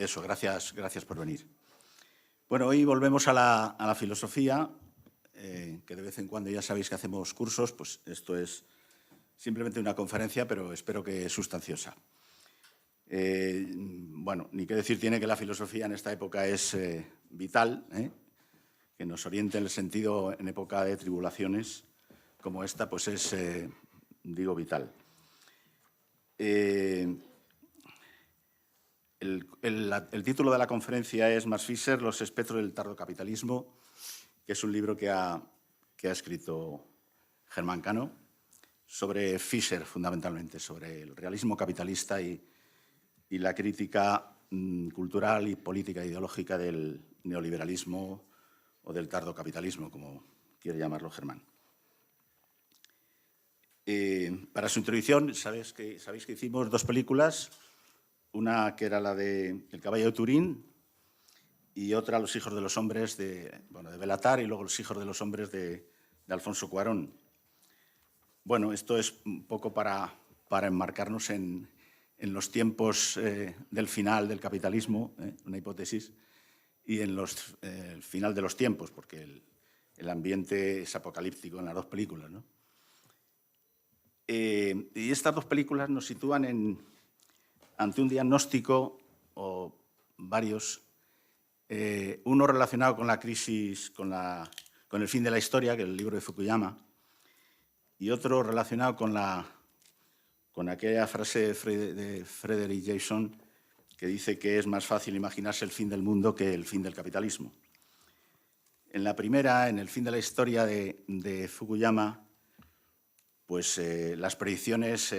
eso, gracias por venir. Bueno, hoy volvemos a la filosofía, que de vez en cuando ya sabéis que hacemos cursos, pues esto es simplemente una conferencia, pero espero que sustanciosa. Bueno, ni qué decir tiene que la filosofía en esta época es vital, que nos oriente en el sentido en época de tribulaciones como esta, pues es, digo, vital. El título de la conferencia es Max Fischer, los espectros del tardocapitalismo, que es un libro que ha escrito Germán Cano sobre Fischer, fundamentalmente, sobre el realismo capitalista y la crítica cultural y política e ideológica del neoliberalismo o del tardocapitalismo, como quiere llamarlo Germán. Para su introducción, sabéis que hicimos dos películas, una que era la de El caballo de Turín y otra Los hijos de los hombres de Bélatar y luego Los hijos de los hombres de Alfonso Cuarón. Bueno, esto es un poco para enmarcarnos en los tiempos del final del capitalismo, una hipótesis, y en el final de los tiempos, porque el ambiente es apocalíptico en las dos películas, ¿no? Y estas dos películas nos sitúan ante un diagnóstico, o varios, uno relacionado con la crisis, con el fin de la historia, que es el libro de Fukuyama, y otro relacionado con aquella frase de Frederick Jason que dice que es más fácil imaginarse el fin del mundo que el fin del capitalismo. En la primera, en el fin de la historia de Fukuyama, pues las predicciones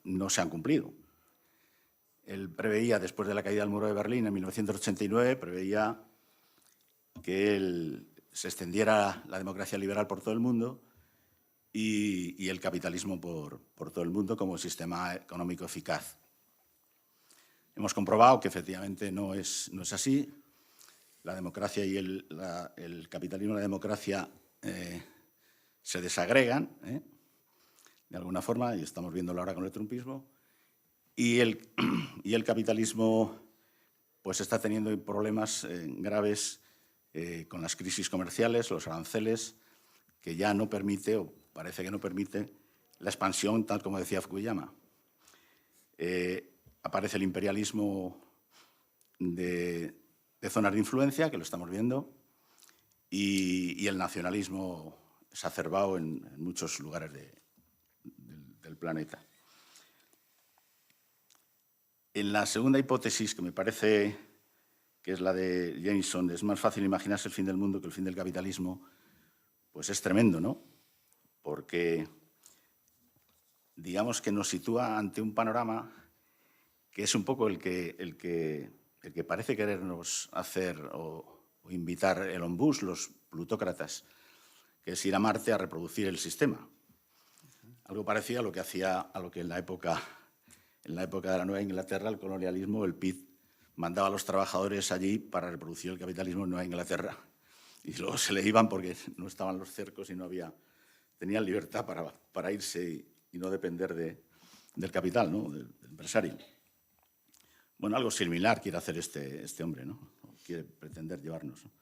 no se han cumplido. Él preveía, después de la caída del muro de Berlín en 1989, preveía que se extendiera la democracia liberal por todo el mundo y el capitalismo por todo el mundo como sistema económico eficaz. Hemos comprobado que efectivamente no es así. La democracia y el capitalismo y la democracia se desagregan, de alguna forma, y estamos viéndolo ahora con el trumpismo, y el capitalismo pues está teniendo problemas graves con las crisis comerciales, los aranceles, que ya no permite, o parece que no permite, la expansión, tal como decía Fukuyama. Aparece el imperialismo de zonas de influencia, que lo estamos viendo, y el nacionalismo exacerbado en muchos lugares del planeta. En la segunda hipótesis, que me parece que es la de Jameson, es más fácil imaginarse el fin del mundo que el fin del capitalismo, pues es tremendo, ¿no? Porque digamos que nos sitúa ante un panorama que es un poco el que parece querernos hacer o invitar Elon Musk, los plutócratas, que es ir a Marte a reproducir el sistema. Algo parecido a lo que en la época de la Nueva Inglaterra, el colonialismo, el Pitt mandaba a los trabajadores allí para reproducir el capitalismo en Nueva Inglaterra. Y luego se le iban porque no estaban los cercos y tenían libertad para irse y no depender del capital, ¿no? Del empresario. Bueno, algo similar quiere hacer este hombre, ¿no? Quiere pretender llevarnos, ¿no?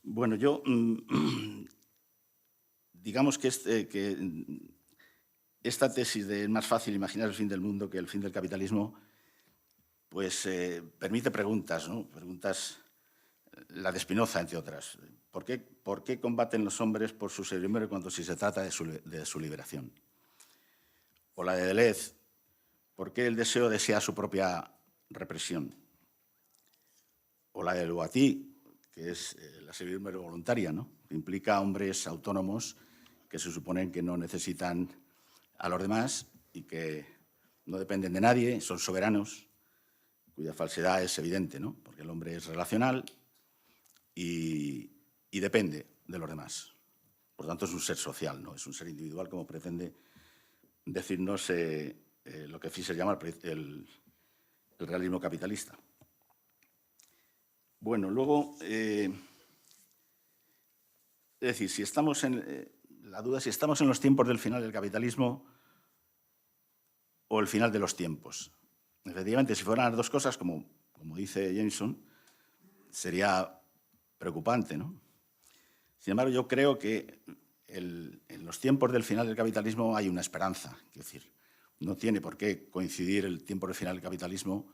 Bueno, yo digamos que esta tesis de es más fácil imaginar el fin del mundo que el fin del capitalismo, pues permite preguntas, ¿no? Preguntas, la de Spinoza, entre otras. ¿Por qué combaten los hombres por su servidumbre cuando si se trata de su liberación? O la de Deleuze, ¿por qué el deseo desea su propia represión? O la de Guattari, que es la servidumbre voluntaria, ¿no? Que implica hombres autónomos que se suponen que no necesitan a los demás y que no dependen de nadie, son soberanos, cuya falsedad es evidente, ¿no? Porque el hombre es relacional y depende de los demás. Por tanto, es un ser social, no es un ser individual, como pretende decirnos lo que Fischer llama el realismo capitalista. Bueno, luego, es decir, si estamos la duda es si estamos en los tiempos del final del capitalismo o el final de los tiempos. Efectivamente, si fueran las dos cosas, como como dice Jameson, sería preocupante, ¿no? Sin embargo, yo creo que en los tiempos del final del capitalismo hay una esperanza. Es decir, no tiene por qué coincidir el tiempo del final del capitalismo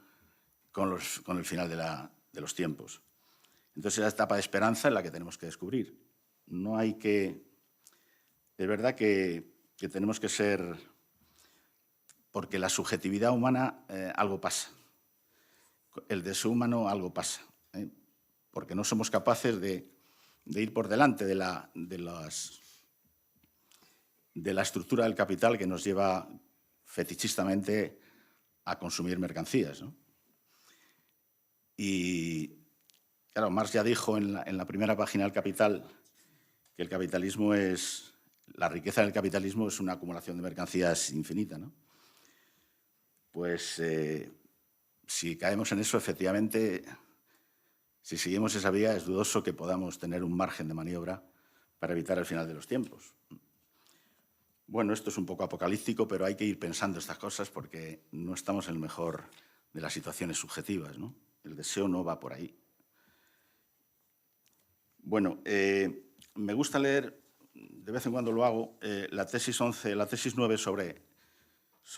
con el final de los tiempos. Entonces, es la etapa de esperanza en la que tenemos que descubrir. No hay que... Es verdad que tenemos que ser... Porque la subjetividad humana algo pasa. El deseo humano algo pasa. Porque no somos capaces de ir por delante de la estructura del capital que nos lleva fetichistamente a consumir mercancías, ¿no? Y, claro, Marx ya dijo en la primera página del Capital que el capitalismo es... La riqueza del capitalismo es una acumulación de mercancías infinita, ¿no? Pues si caemos en eso, efectivamente, si seguimos esa vía, es dudoso que podamos tener un margen de maniobra para evitar el final de los tiempos. Bueno, esto es un poco apocalíptico, pero hay que ir pensando estas cosas porque no estamos en el mejor de las situaciones subjetivas, ¿no? El deseo no va por ahí. Bueno, me gusta leer, de vez en cuando lo hago, la tesis 11, la tesis 9 sobre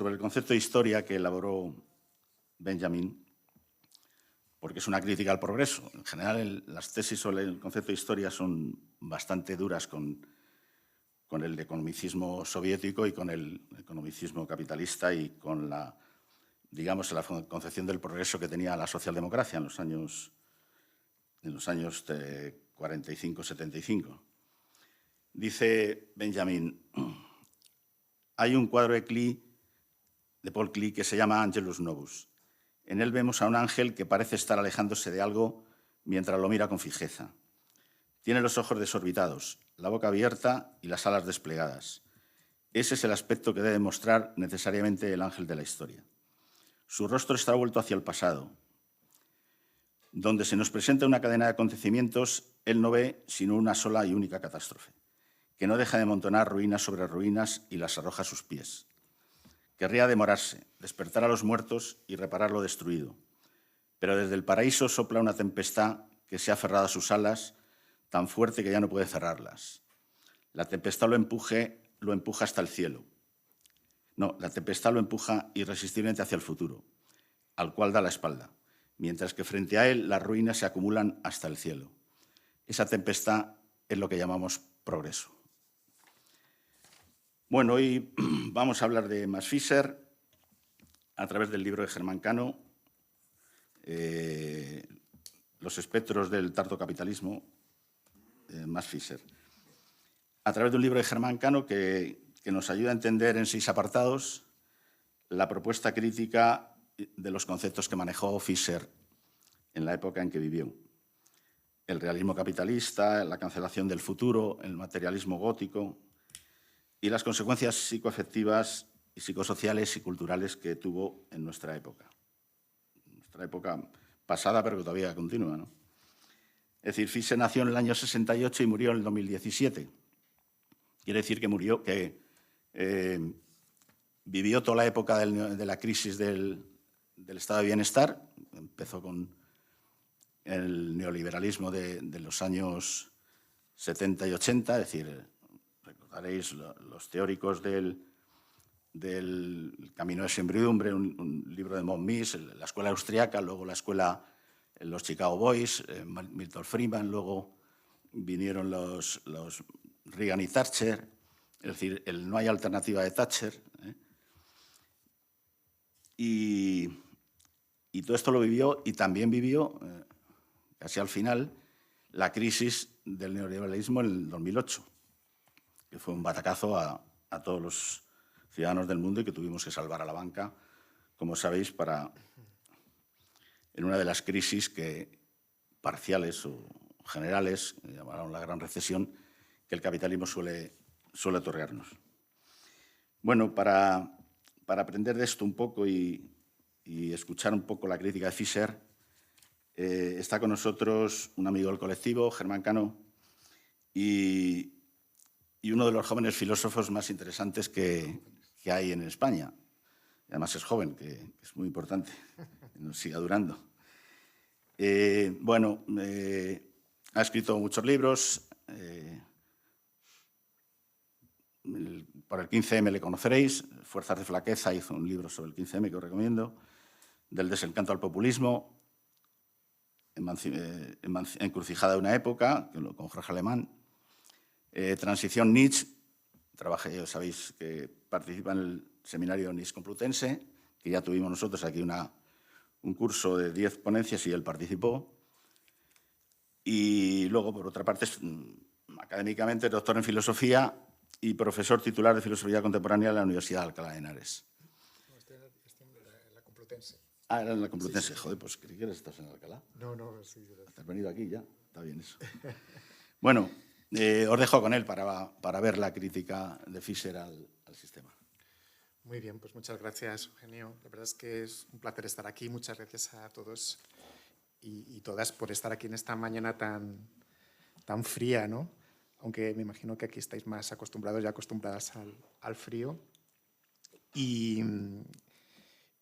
el concepto de historia que elaboró Benjamin, porque es una crítica al progreso. En general, las tesis sobre el concepto de historia son bastante duras con el economicismo soviético y con el economicismo capitalista y con la concepción del progreso que tenía la socialdemocracia en los años 45-75. Dice Benjamin, hay un cuadro de Paul Klee que se llama Angelus Novus. En él vemos a un ángel que parece estar alejándose de algo mientras lo mira con fijeza. Tiene los ojos desorbitados, la boca abierta y las alas desplegadas. Ese es el aspecto que debe mostrar necesariamente el ángel de la historia. Su rostro está vuelto hacia el pasado. Donde se nos presenta una cadena de acontecimientos, él no ve sino una sola y única catástrofe, que no deja de amontonar ruinas sobre ruinas y las arroja a sus pies. Querría demorarse, despertar a los muertos y reparar lo destruido. Pero desde el paraíso sopla una tempestad que se ha aferrado a sus alas, tan fuerte que ya no puede cerrarlas. La tempestad lo empuja hasta el cielo. No, la tempestad lo empuja irresistiblemente hacia el futuro, al cual da la espalda, mientras que frente a él las ruinas se acumulan hasta el cielo. Esa tempestad es lo que llamamos progreso. Bueno, hoy vamos a hablar de Max Fischer a través del libro de Germán Cano, Los espectros del tardo capitalismo, Max Fischer. A través de un libro de Germán Cano que nos ayuda a entender en 6 apartados la propuesta crítica de los conceptos que manejó Fischer en la época en que vivió. El realismo capitalista, la cancelación del futuro, el materialismo gótico y las consecuencias psicoafectivas y psicosociales y culturales que tuvo en nuestra época. Nuestra época pasada, pero que todavía continúa, ¿no? Es decir, Fischer nació en el año 68 y murió en el 2017. Quiere decir que vivió toda la época de la crisis del estado de bienestar. Empezó con el neoliberalismo de los años 70 y 80, es decir, recordaréis los teóricos del Camino de Servidumbre, un libro de Monmis, la escuela austriaca, luego la escuela, los Chicago Boys, Milton Friedman, luego vinieron los Reagan y Thatcher, es decir, no hay alternativa de Thatcher. Y todo esto lo vivió y también vivió, casi al final, la crisis del neoliberalismo en el 2008, que fue un batacazo a todos los ciudadanos del mundo y que tuvimos que salvar a la banca, como sabéis, en una de las crisis parciales o generales, que llamaron la gran recesión, que el capitalismo suele otorgarnos. Bueno, para aprender de esto un poco y escuchar un poco la crítica de Fischer, está con nosotros un amigo del colectivo, Germán Cano, y uno de los jóvenes filósofos más interesantes que hay en España. Además es joven, que es muy importante, que nos siga durando. Bueno, ha escrito muchos libros. Por el 15M le conoceréis. Fuerzas de flaqueza hizo un libro sobre el 15M que os recomiendo. Del desencanto al populismo. Encrucijada de una época, con Jorge Alemán. Transición Nietzsche. Trabajé, sabéis que participa en el seminario Nietzsche Complutense, que ya tuvimos nosotros aquí un curso de 10 ponencias y él participó. Y luego, por otra parte, académicamente, doctor en filosofía y profesor titular de filosofía contemporánea en la Universidad de Alcalá de Henares. No, estoy en la Complutense. Ah, era en la Complutense. Sí, sí. Joder, pues creí que estás en Alcalá. No, sí. Has venido aquí ya. Está bien eso. Bueno, os dejo con él para ver la crítica de Fischer al sistema. Muy bien, pues muchas gracias, Eugenio. La verdad es que es un placer estar aquí. Muchas gracias a todos y todas por estar aquí en esta mañana tan fría, ¿no? Aunque me imagino que aquí estáis más acostumbrados y acostumbradas al frío. Y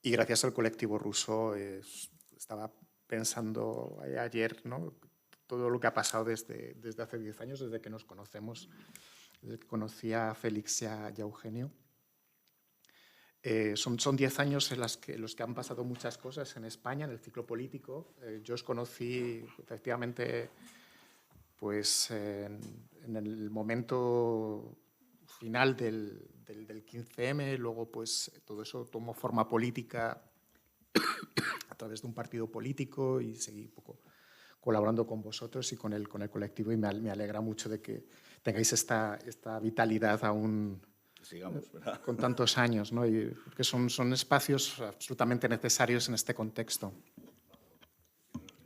gracias al colectivo ruso, estaba pensando ayer, ¿no?, todo lo que ha pasado desde hace 10 años, desde que nos conocemos, desde que conocí a Félix y a Eugenio. Son 10 años en los que han pasado muchas cosas en España, en el ciclo político. Yo os conocí efectivamente pues, en el momento final del 15M, luego pues, todo eso tomó forma política a través de un partido político y seguí un poco colaborando con vosotros y con el colectivo, y me alegra mucho de que tengáis esta vitalidad aún Sigamos, ¿verdad? con tantos años, ¿no? Y porque son espacios absolutamente necesarios en este contexto.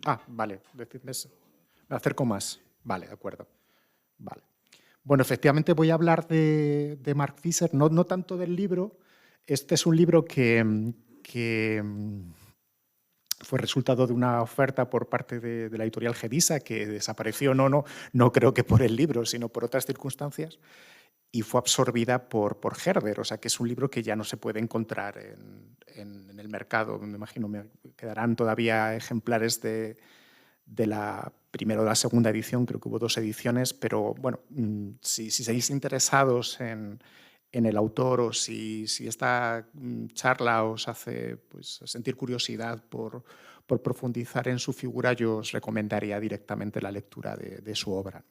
Ah, vale, decidme eso. Me acerco más. Vale, de acuerdo. Vale. Bueno, efectivamente voy a hablar de Mark Fisher, no tanto del libro. Este es un libro que fue resultado de una oferta por parte de la editorial Gedisa, que desapareció, no creo que por el libro, sino por otras circunstancias, y fue absorbida por Herder, o sea que es un libro que ya no se puede encontrar en el mercado. Me imagino me quedarán todavía ejemplares de la primera o de la segunda edición, creo que hubo 2 ediciones, pero bueno, si seguís interesados en el autor, o si esta charla os hace pues, sentir curiosidad por profundizar en su figura, yo os recomendaría directamente la lectura de su obra.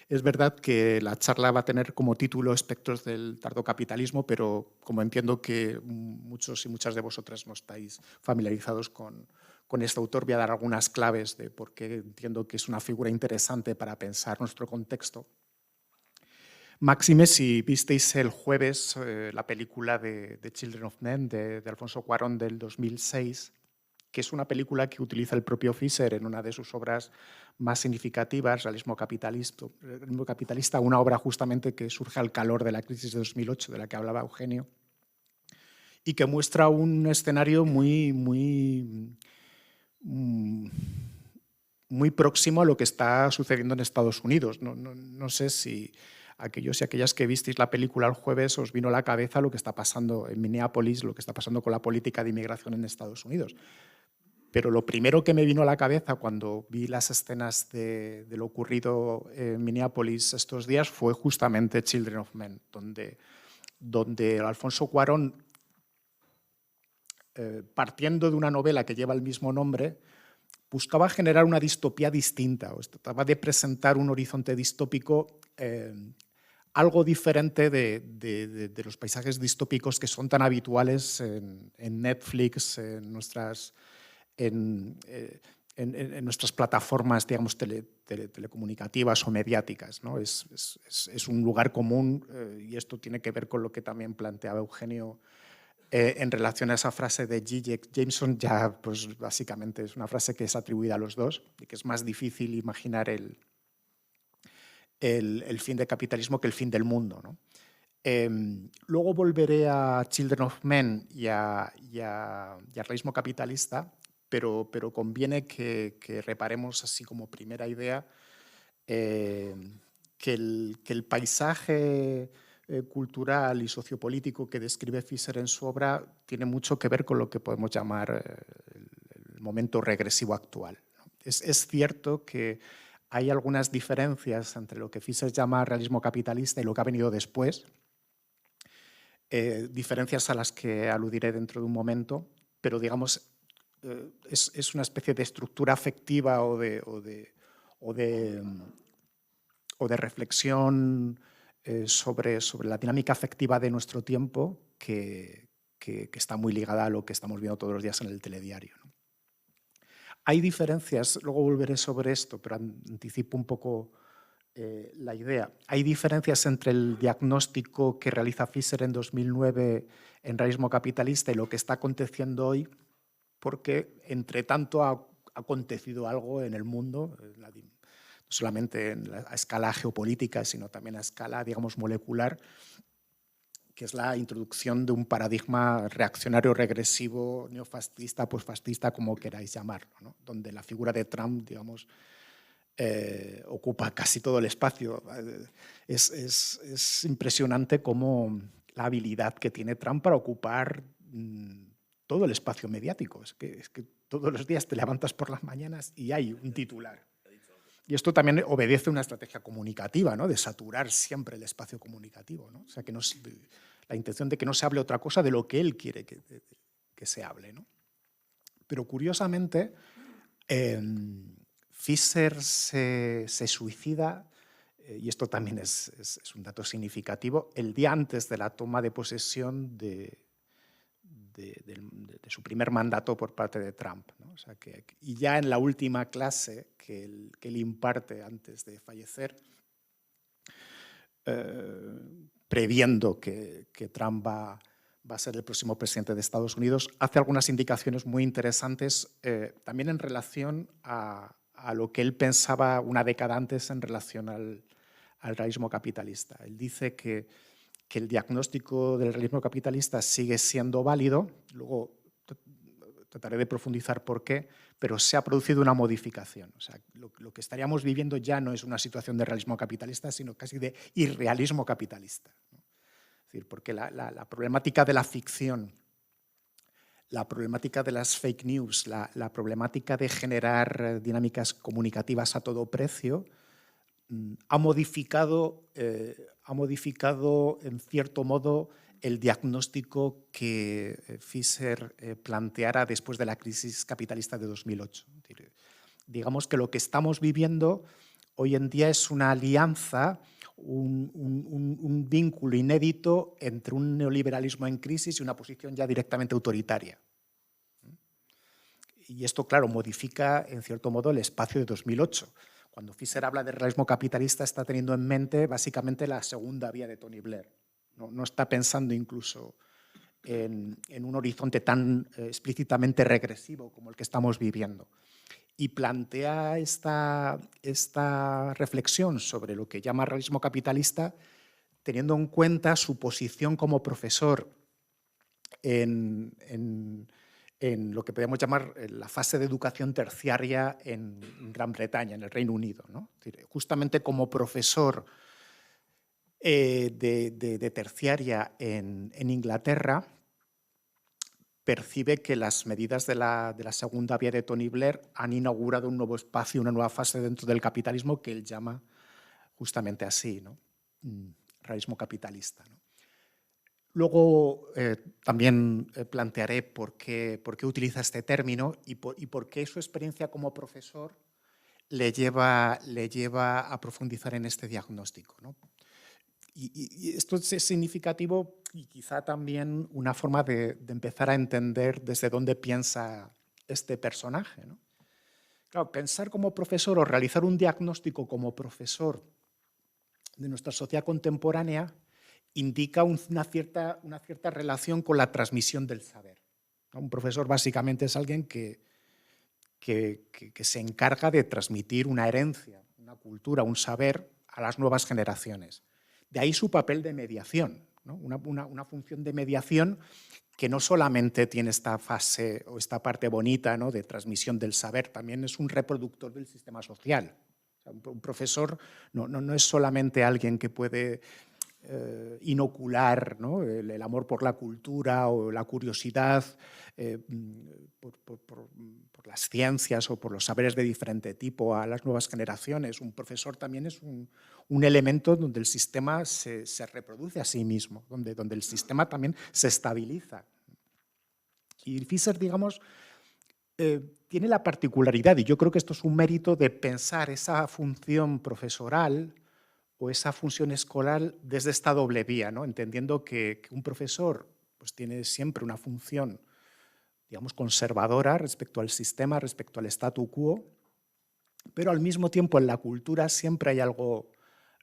Es verdad que la charla va a tener como título Espectros del tardocapitalismo, pero como entiendo que muchos y muchas de vosotras no estáis familiarizados con este autor, voy a dar algunas claves de por qué entiendo que es una figura interesante para pensar nuestro contexto. Máxime, si visteis el jueves la película de Children of Men de Alfonso Cuarón del 2006, que es una película que utiliza el propio Fischer en una de sus obras más significativas, Realismo capitalista, una obra justamente que surge al calor de la crisis de 2008, de la que hablaba Eugenio, y que muestra un escenario muy próximo a lo que está sucediendo en Estados Unidos. No sé si aquellos y aquellas que visteis la película el jueves os vino a la cabeza lo que está pasando en Minneapolis, lo que está pasando con la política de inmigración en Estados Unidos. Pero lo primero que me vino a la cabeza cuando vi las escenas de lo ocurrido en Minneapolis estos días fue justamente Children of Men, donde Alfonso Cuarón, partiendo de una novela que lleva el mismo nombre, buscaba generar una distopía distinta, o trataba de presentar un horizonte distópico algo diferente de los paisajes distópicos que son tan habituales en Netflix, en nuestras plataformas, digamos, telecomunicativas o mediáticas, ¿no? Es un lugar común, y esto tiene que ver con lo que también planteaba Eugenio en relación a esa frase de G. Jameson. Ya, pues básicamente es una frase que es atribuida a los dos, y que es más difícil imaginar el fin del capitalismo que el fin del mundo, ¿no? Luego volveré a Children of Men y al realismo capitalista, pero conviene que reparemos, así como primera idea, que el paisaje cultural y sociopolítico que describe Fischer en su obra tiene mucho que ver con lo que podemos llamar el momento regresivo actual. Es cierto que hay algunas diferencias entre lo que Fischer llama realismo capitalista y lo que ha venido después, diferencias a las que aludiré dentro de un momento, pero digamos, es una especie de estructura afectiva o de reflexión sobre la dinámica afectiva de nuestro tiempo que está muy ligada a lo que estamos viendo todos los días en el telediario, ¿no? Hay diferencias, luego volveré sobre esto, pero anticipo un poco la idea. Hay diferencias entre el diagnóstico que realiza Fischer en 2009 en Realismo Capitalista y lo que está aconteciendo hoy, porque entre tanto ha acontecido algo en el mundo, no solamente a escala geopolítica, sino también a escala, digamos, molecular, que es la introducción de un paradigma reaccionario regresivo, neofascista, posfascista, como queráis llamarlo, ¿no? Donde la figura de Trump, digamos, ocupa casi todo el espacio. Es impresionante cómo la habilidad que tiene Trump para ocupar todo el espacio mediático. Es que todos los días te levantas por las mañanas y hay un titular. Y esto también obedece a una estrategia comunicativa, ¿no? De saturar siempre el espacio comunicativo, ¿no? O sea, que no, la intención de que no se hable otra cosa de lo que él quiere que se hable, ¿no? Pero curiosamente, Fischer se suicida, y esto también es un dato significativo, el día antes de la toma de posesión de su primer mandato por parte de Trump, ¿no? O sea y ya en la última clase que él imparte antes de fallecer, previendo que Trump va a ser el próximo presidente de Estados Unidos, hace algunas indicaciones muy interesantes también en relación a lo que él pensaba una década antes en relación al realismo capitalista. Él dice que el diagnóstico del realismo capitalista sigue siendo válido, luego trataré de profundizar por qué, pero se ha producido una modificación. O sea, lo que estaríamos viviendo ya no es una situación de realismo capitalista, sino casi de irrealismo capitalista, ¿no? Es decir, porque la problemática de la ficción, la problemática de las fake news, la problemática de generar dinámicas comunicativas a todo precio, ha modificado en cierto modo el diagnóstico que Fischer planteara después de la crisis capitalista de 2008. Digamos que lo que estamos viviendo hoy en día es una alianza, un vínculo inédito entre un neoliberalismo en crisis y una posición ya directamente autoritaria. Y esto, claro, modifica en cierto modo el espacio de 2008. Cuando Fischer habla de realismo capitalista está teniendo en mente básicamente la segunda vía de Tony Blair. No está pensando incluso en un horizonte tan explícitamente regresivo como el que estamos viviendo. Y plantea esta reflexión sobre lo que llama realismo capitalista teniendo en cuenta su posición como profesor en lo que podemos llamar la fase de educación terciaria en Gran Bretaña, en el Reino Unido, ¿no? Justamente como profesor de terciaria en Inglaterra, percibe que las medidas de la segunda vía de Tony Blair han inaugurado un nuevo espacio, una nueva fase dentro del capitalismo que él llama justamente así, ¿no? Realismo capitalista, ¿no? Luego también plantearé por qué utiliza este término y por qué su experiencia como profesor le lleva a profundizar en este diagnóstico, ¿no? Y esto es significativo y quizá también una forma de empezar a entender desde dónde piensa este personaje, ¿no? Claro, pensar como profesor o realizar un diagnóstico como profesor de nuestra sociedad contemporánea indica una cierta relación con la transmisión del saber. Un profesor básicamente es alguien que se encarga de transmitir una herencia, una cultura, un saber a las nuevas generaciones. De ahí su papel de mediación, ¿no? Una función de mediación que no solamente tiene esta fase o esta parte bonita, ¿no?, de transmisión del saber, también es un reproductor del sistema social. O sea, un profesor no es solamente alguien que puede inocular, ¿no?, el amor por la cultura o la curiosidad por las ciencias o por los saberes de diferente tipo a las nuevas generaciones. Un profesor también es un elemento donde el sistema se reproduce a sí mismo, donde el sistema también se estabiliza. Y Fisher, digamos, tiene la particularidad, y yo creo que esto es un mérito, de pensar esa función profesoral o esa función escolar desde esta doble vía, ¿no? Entendiendo que un profesor pues, tiene siempre una función, digamos, conservadora respecto al sistema, respecto al statu quo, pero al mismo tiempo en la cultura siempre hay algo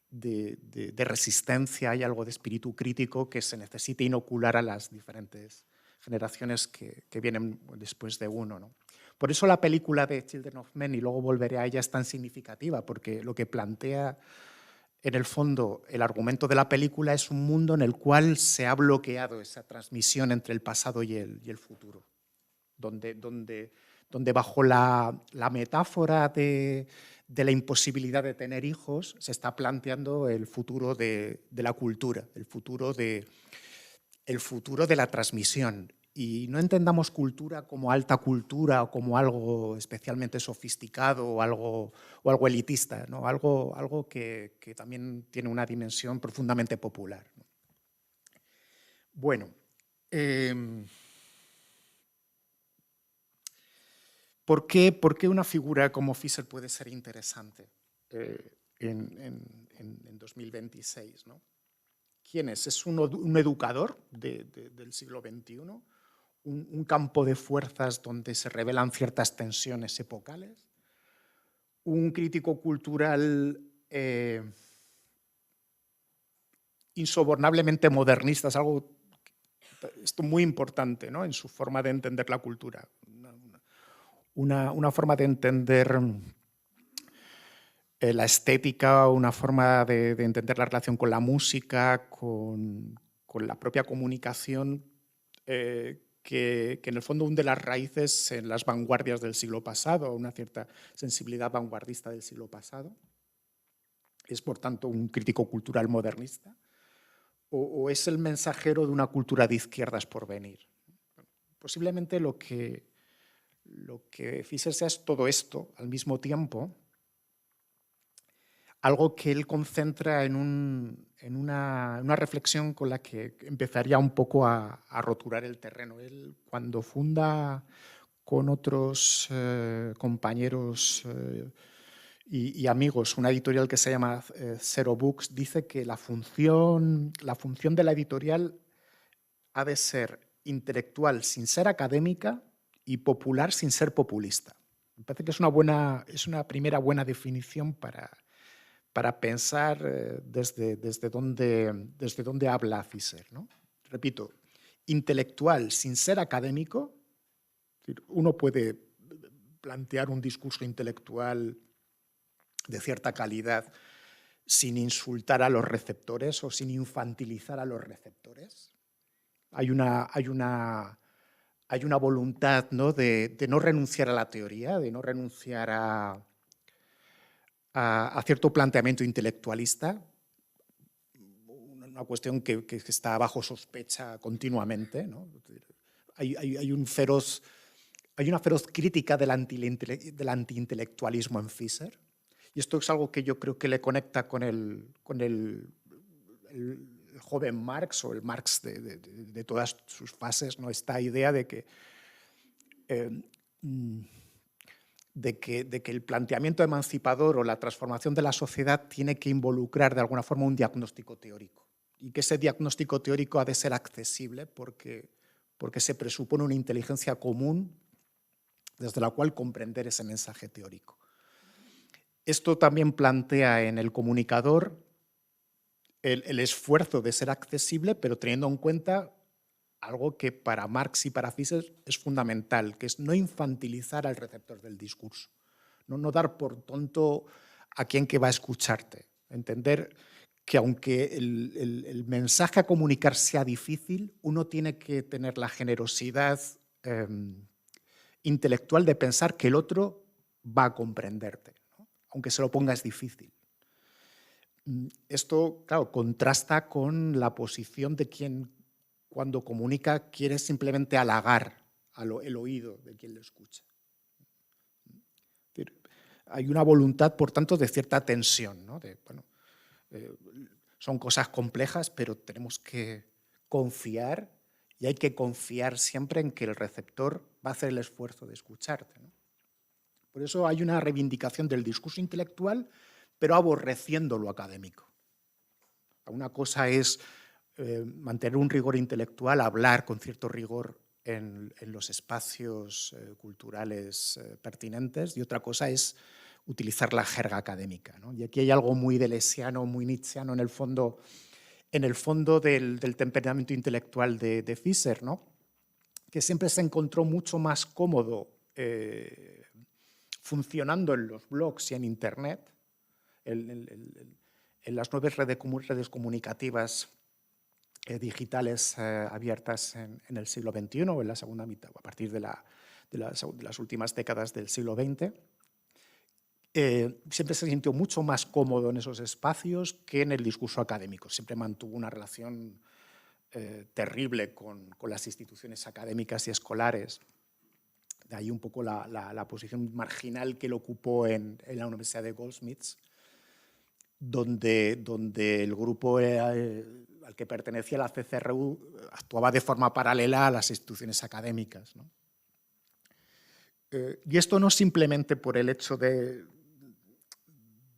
de resistencia, hay algo de espíritu crítico que se necesita inocular a las diferentes generaciones que vienen después de uno, ¿no? Por eso la película de Children of Men, y luego volveré a ella, es tan significativa, porque lo que plantea en el fondo el argumento de la película es un mundo en el cual se ha bloqueado esa transmisión entre el pasado y el futuro, donde bajo la metáfora de la imposibilidad de tener hijos se está planteando el futuro de la cultura, el futuro de la transmisión. Y no entendamos cultura como alta cultura o como algo especialmente sofisticado o algo elitista, ¿no? Algo que también tiene una dimensión profundamente popular, ¿no? Bueno, ¿por qué una figura como Fisher puede ser interesante en 2026, ¿no? ¿Quién es? ¿Es un educador del siglo XXI? Un campo de fuerzas donde se revelan ciertas tensiones epocales, un crítico cultural insobornablemente modernista, es algo esto muy importante, ¿no? En su forma de entender la cultura, una forma de entender la estética, una forma de entender la relación con la música, con la propia comunicación, que en el fondo hunde las raíces en las vanguardias del siglo pasado, una cierta sensibilidad vanguardista del siglo pasado. Es, por tanto, un crítico cultural modernista, o es el mensajero de una cultura de izquierdas por venir. Posiblemente lo que Fisher sea es todo esto al mismo tiempo, algo que él concentra en una reflexión con la que empezaría un poco a roturar el terreno. Él, cuando funda con otros compañeros y amigos una editorial que se llama Zero Books, dice que la función de la editorial ha de ser intelectual sin ser académica y popular sin ser populista. Me parece que es una primera buena definición para pensar desde dónde habla Fisher, ¿no? Repito, intelectual sin ser académico. Uno puede plantear un discurso intelectual de cierta calidad sin insultar a los receptores o sin infantilizar a los receptores. Hay una voluntad, ¿no? de no renunciar a la teoría, de no renunciar a cierto planteamiento intelectualista, una cuestión que está bajo sospecha continuamente, ¿no? Hay una feroz crítica del antiintelectualismo en Fisher, y esto es algo que yo creo que le conecta con el joven Marx, o el Marx de todas sus fases, ¿no? Esta idea de que el planteamiento emancipador o la transformación de la sociedad tiene que involucrar de alguna forma un diagnóstico teórico, y que ese diagnóstico teórico ha de ser accesible porque se presupone una inteligencia común desde la cual comprender ese mensaje teórico. Esto también plantea en el comunicador el esfuerzo de ser accesible, pero teniendo en cuenta algo que para Marx y para Fisher es fundamental, que es no infantilizar al receptor del discurso, no dar por tonto a quien que va a escucharte. Entender que aunque el mensaje a comunicar sea difícil, uno tiene que tener la generosidad intelectual de pensar que el otro va a comprenderte, ¿no? Aunque se lo pongas difícil. Esto, claro, contrasta con la posición de quien, cuando comunica, quiere simplemente halagar el oído de quien lo escucha. hay una voluntad, por tanto, de cierta tensión, ¿no? Son cosas complejas, pero tenemos que confiar, y hay que confiar siempre en que el receptor va a hacer el esfuerzo de escucharte, ¿no? Por eso hay una reivindicación del discurso intelectual, pero aborreciendo lo académico. Una cosa es mantener un rigor intelectual, hablar con cierto rigor en los espacios culturales pertinentes, y otra cosa es utilizar la jerga académica, ¿no? Y aquí hay algo muy deleuziano, muy nietzscheano en el fondo del temperamento intelectual de Fischer, ¿no? Que siempre se encontró mucho más cómodo funcionando en los blogs y en Internet, en las nuevas redes comunicativas digitales abiertas en el siglo XXI o en la segunda mitad, o a partir de las últimas décadas del siglo XX. Siempre se sintió mucho más cómodo en esos espacios que en el discurso académico. Siempre mantuvo una relación terrible con las instituciones académicas y escolares. De ahí un poco la posición marginal que él ocupó en la Universidad de Goldsmiths, donde el grupo al que pertenecía la CCRU actuaba de forma paralela a las instituciones académicas, ¿no? Y esto no simplemente por el hecho de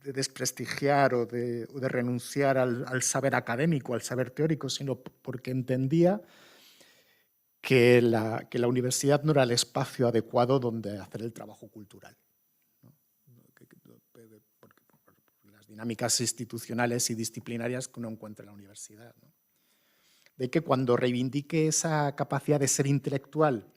desprestigiar o de renunciar al saber académico, al saber teórico, sino porque entendía que la universidad no era el espacio adecuado donde hacer el trabajo cultural, ¿no? Por las dinámicas institucionales y disciplinarias que uno encuentra en la universidad, ¿no? De que cuando reivindique esa capacidad de ser intelectual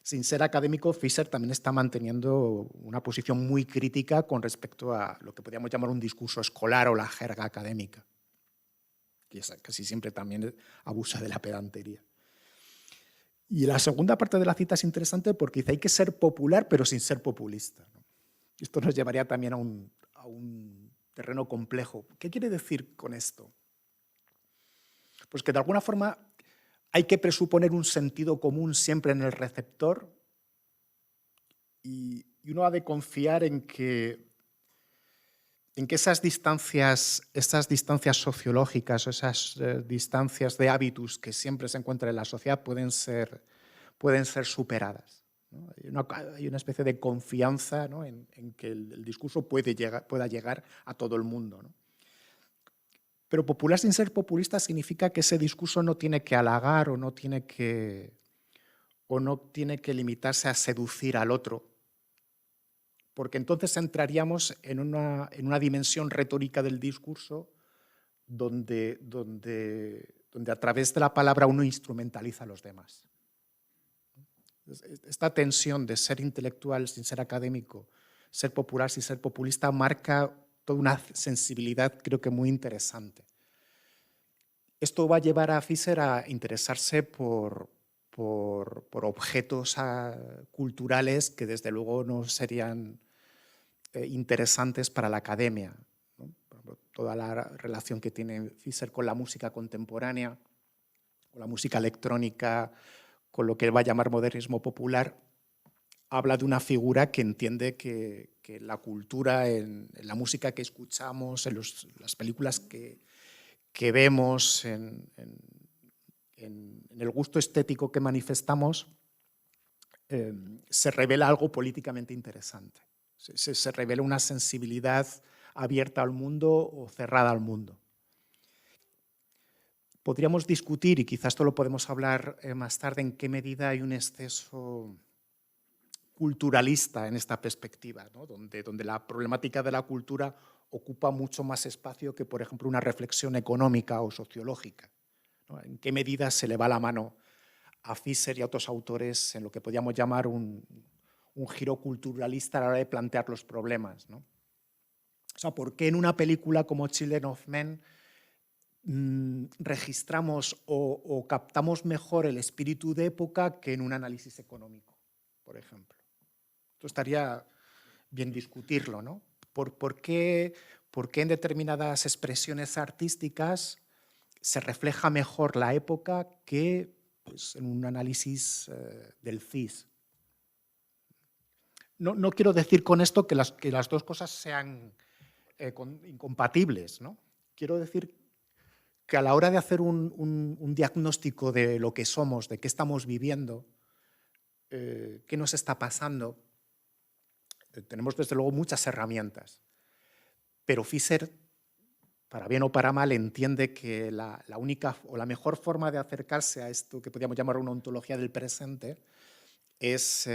sin ser académico, Fischer también está manteniendo una posición muy crítica con respecto a lo que podríamos llamar un discurso escolar o la jerga académica, que casi siempre también abusa de la pedantería. Y la segunda parte de la cita es interesante porque dice hay que ser popular pero sin ser populista, ¿no? Esto nos llevaría también a un terreno complejo. ¿Qué quiere decir con esto? Pues que de alguna forma hay que presuponer un sentido común siempre en el receptor y uno ha de confiar en que esas distancias sociológicas o esas distancias de hábitus que siempre se encuentran en la sociedad pueden ser superadas, ¿no? Hay una especie de confianza, ¿no? en que el discurso pueda llegar a todo el mundo, ¿no? Pero popular sin ser populista significa que ese discurso no tiene que halagar o no tiene que limitarse a seducir al otro, porque entonces entraríamos en una dimensión retórica del discurso donde a través de la palabra uno instrumentaliza a los demás. Esta tensión de ser intelectual sin ser académico, ser popular sin ser populista, marca toda una sensibilidad, creo que muy interesante. Esto va a llevar a Fischer a interesarse por objetos culturales que desde luego no serían interesantes para la academia, ¿no? Por ejemplo, toda la relación que tiene Fischer con la música contemporánea, con la música electrónica, con lo que él va a llamar modernismo popular, habla de una figura que entiende que la cultura, en la música que escuchamos, en las películas que vemos, en el gusto estético que manifestamos, se revela algo políticamente interesante. Se revela una sensibilidad abierta al mundo o cerrada al mundo. Podríamos discutir, y quizás esto lo podemos hablar más tarde, en qué medida hay un exceso culturalista en esta perspectiva, ¿no? donde la problemática de la cultura ocupa mucho más espacio que, por ejemplo, una reflexión económica o sociológica, ¿no? En qué medida se le va la mano a Fischer y a otros autores en lo que podríamos llamar un giro culturalista a la hora de plantear los problemas, ¿no? O sea, ¿por qué en una película como Children of Men registramos o captamos mejor el espíritu de época que en un análisis económico, por ejemplo? Esto estaría bien discutirlo, ¿no? ¿Por qué en determinadas expresiones artísticas se refleja mejor la época que, pues, en un análisis del CIS? no quiero decir con esto que las dos cosas sean incompatibles, ¿no? Quiero decir que a la hora de hacer un diagnóstico de lo que somos, de qué estamos viviendo, qué nos está pasando, tenemos desde luego muchas herramientas. Pero Fischer, para bien o para mal, entiende que la única o la mejor forma de acercarse a esto que podríamos llamar una ontología del presente es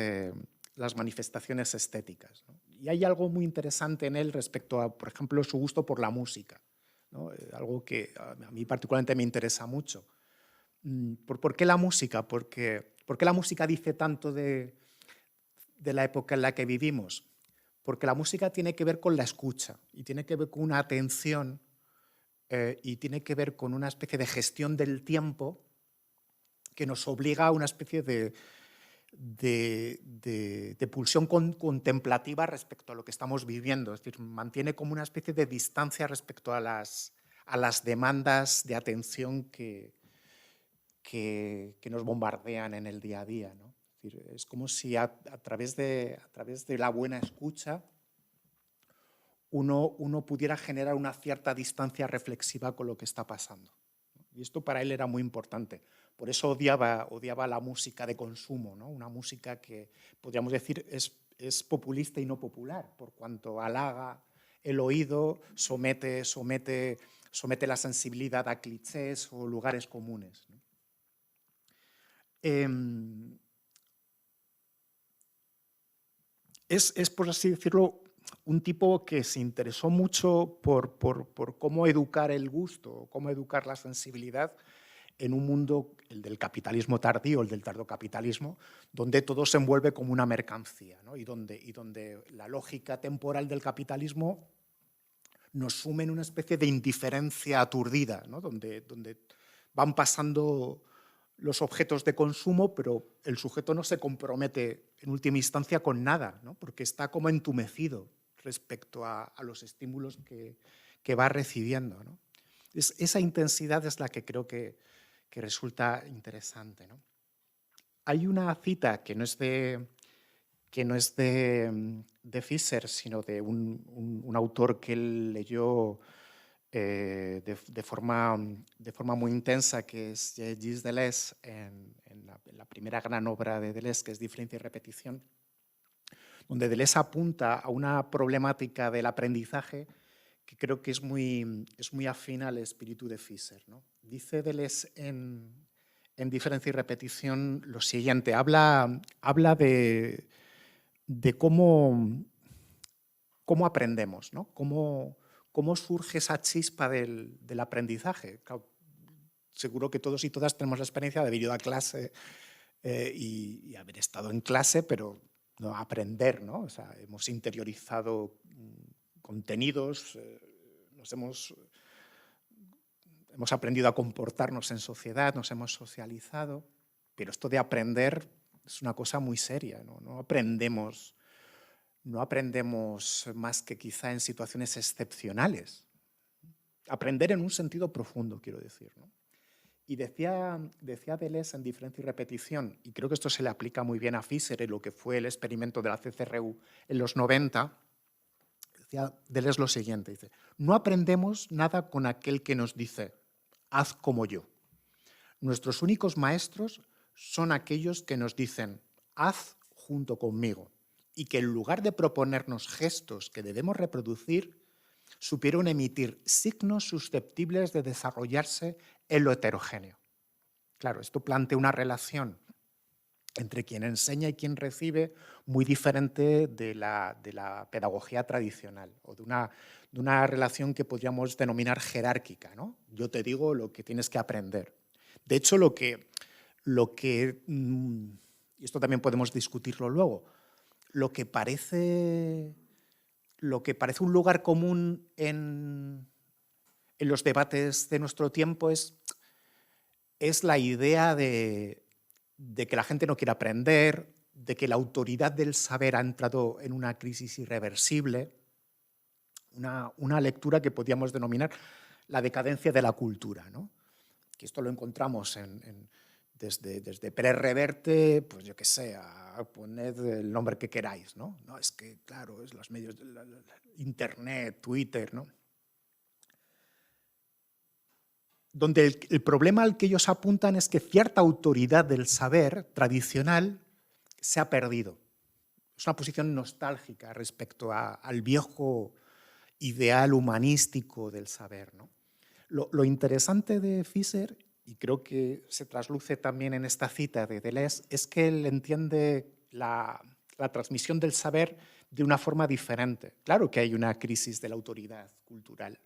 las manifestaciones estéticas, ¿no? Y hay algo muy interesante en él respecto a, por ejemplo, su gusto por la música, ¿no? Algo que a mí particularmente me interesa mucho. ¿Por qué la música? ¿Por qué la música dice tanto de la época en la que vivimos? Porque la música tiene que ver con la escucha y tiene que ver con una atención y tiene que ver con una especie de gestión del tiempo que nos obliga a una especie de pulsión contemplativa respecto a lo que estamos viviendo. Es decir, mantiene como una especie de distancia respecto a las demandas de atención que nos bombardean en el día a día, ¿no? Es decir, es como si a través de la buena escucha uno pudiera generar una cierta distancia reflexiva con lo que está pasando. Y esto para él era muy importante. Por eso odiaba la música de consumo, ¿no? Una música que, podríamos decir, es populista y no popular, por cuanto halaga el oído, somete la sensibilidad a clichés o lugares comunes, ¿no? Es, por así decirlo, un tipo que se interesó mucho por cómo educar el gusto, cómo educar la sensibilidad en un mundo, el del capitalismo tardío, el del tardocapitalismo, donde todo se envuelve como una mercancía, ¿no? y donde la lógica temporal del capitalismo nos sume en una especie de indiferencia aturdida, ¿no? donde van pasando los objetos de consumo, pero el sujeto no se compromete en última instancia con nada, ¿no? Porque está como entumecido respecto a los estímulos que va recibiendo, ¿no? Esa intensidad es la que creo que resulta interesante, ¿no? Hay una cita que no es de Fischer, sino de un autor que él leyó de forma muy intensa, que es Gilles Deleuze, en la primera gran obra de Deleuze, que es Diferencia y Repetición, donde Deleuze apunta a una problemática del aprendizaje que creo que es muy afín al espíritu de Fischer, ¿no? Dice Deleuze en Diferencia y Repetición lo siguiente, habla de cómo aprendemos, ¿no? Cómo surge esa chispa del aprendizaje. Claro, seguro que todos y todas tenemos la experiencia de haber ido a clase y haber estado en clase, pero no aprender, ¿no? O sea, hemos interiorizado contenidos, hemos aprendido a comportarnos en sociedad, nos hemos socializado, pero esto de aprender es una cosa muy seria, ¿no? No aprendemos más que quizá en situaciones excepcionales. Aprender en un sentido profundo, quiero decir, ¿no? Y decía Deleuze en Diferencia y Repetición, y creo que esto se le aplica muy bien a Fischer en lo que fue el experimento de la CCRU en los 90, decía Deleuze lo siguiente, dice, no aprendemos nada con aquel que nos dice, haz como yo. Nuestros únicos maestros son aquellos que nos dicen, haz junto conmigo, y que en lugar de proponernos gestos que debemos reproducir, supieron emitir signos susceptibles de desarrollarse en lo heterogéneo. Claro, esto plantea una relación entre quien enseña y quien recibe muy diferente de la pedagogía tradicional, o de una relación que podríamos denominar jerárquica, ¿no? Yo te digo lo que tienes que aprender. De hecho, y esto también podemos discutirlo luego, lo que parece un lugar común en los debates de nuestro tiempo es la idea de que la gente no quiere aprender, de que la autoridad del saber ha entrado en una crisis irreversible, una lectura que podríamos denominar la decadencia de la cultura, ¿no? Que esto lo encontramos desde Pérez Reverte, pues yo qué sé, poned el nombre que queráis, ¿no? No, es que, claro, es los medios de Internet, Twitter, ¿no? Donde el problema al que ellos apuntan es que cierta autoridad del saber tradicional se ha perdido. Es una posición nostálgica respecto al viejo ideal humanístico del saber, ¿no? Lo interesante de Fischer, y creo que se trasluce también en esta cita de Deleuze, es que él entiende la transmisión del saber de una forma diferente. Claro que hay una crisis de la autoridad cultural,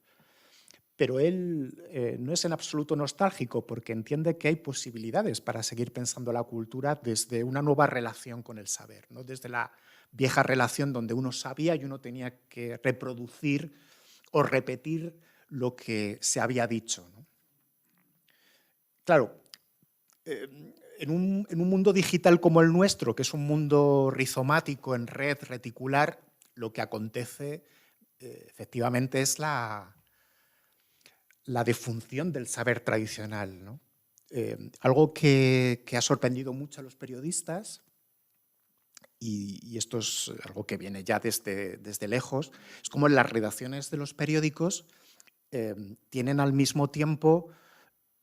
pero él no es en absoluto nostálgico porque entiende que hay posibilidades para seguir pensando la cultura desde una nueva relación con el saber, ¿no? Desde la vieja relación donde uno sabía y uno tenía que reproducir o repetir lo que se había dicho, ¿no? Claro, en un mundo digital como el nuestro, que es un mundo rizomático, en red, reticular, lo que acontece efectivamente es la defunción del saber tradicional, ¿no? Algo que ha sorprendido mucho a los periodistas, y esto es algo que viene ya desde lejos, es como las redacciones de los periódicos tienen al mismo tiempo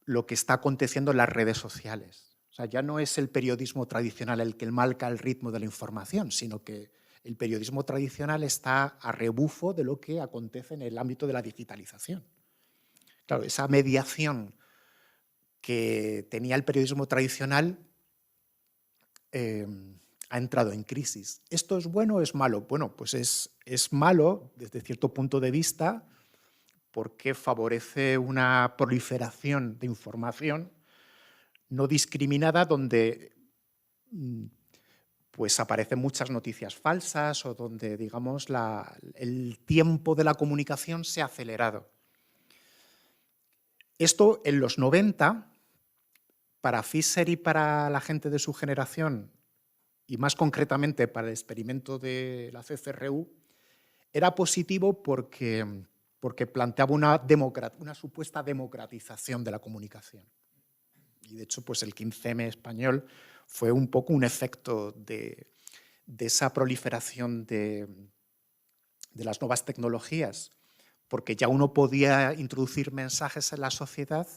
lo que está aconteciendo en las redes sociales. O sea, ya no es el periodismo tradicional el que marca el ritmo de la información, sino que el periodismo tradicional está a rebufo de lo que acontece en el ámbito de la digitalización. Claro, esa mediación que tenía el periodismo tradicional ha entrado en crisis. ¿Esto es bueno o es malo? Bueno, pues es malo desde cierto punto de vista porque favorece una proliferación de información no discriminada donde pues aparecen muchas noticias falsas o donde, digamos, el tiempo de la comunicación se ha acelerado. Esto en los 90, para Fischer y para la gente de su generación, y más concretamente para el experimento de la CCRU, era positivo porque planteaba una supuesta democratización de la comunicación. Y de hecho, pues el 15M español fue un poco un efecto de esa proliferación de las nuevas tecnologías, porque ya uno podía introducir mensajes en la sociedad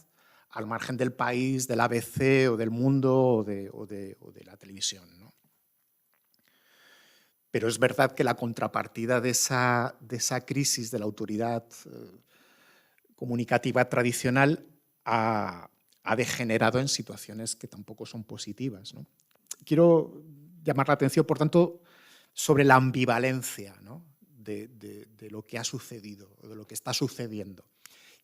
al margen del país, del ABC o del mundo o de la televisión, ¿no? Pero es verdad que la contrapartida de esa crisis de la autoridad comunicativa tradicional ha degenerado en situaciones que tampoco son positivas, ¿no? Quiero llamar la atención, por tanto, sobre la ambivalencia, ¿no? de lo que ha sucedido, de lo que está sucediendo,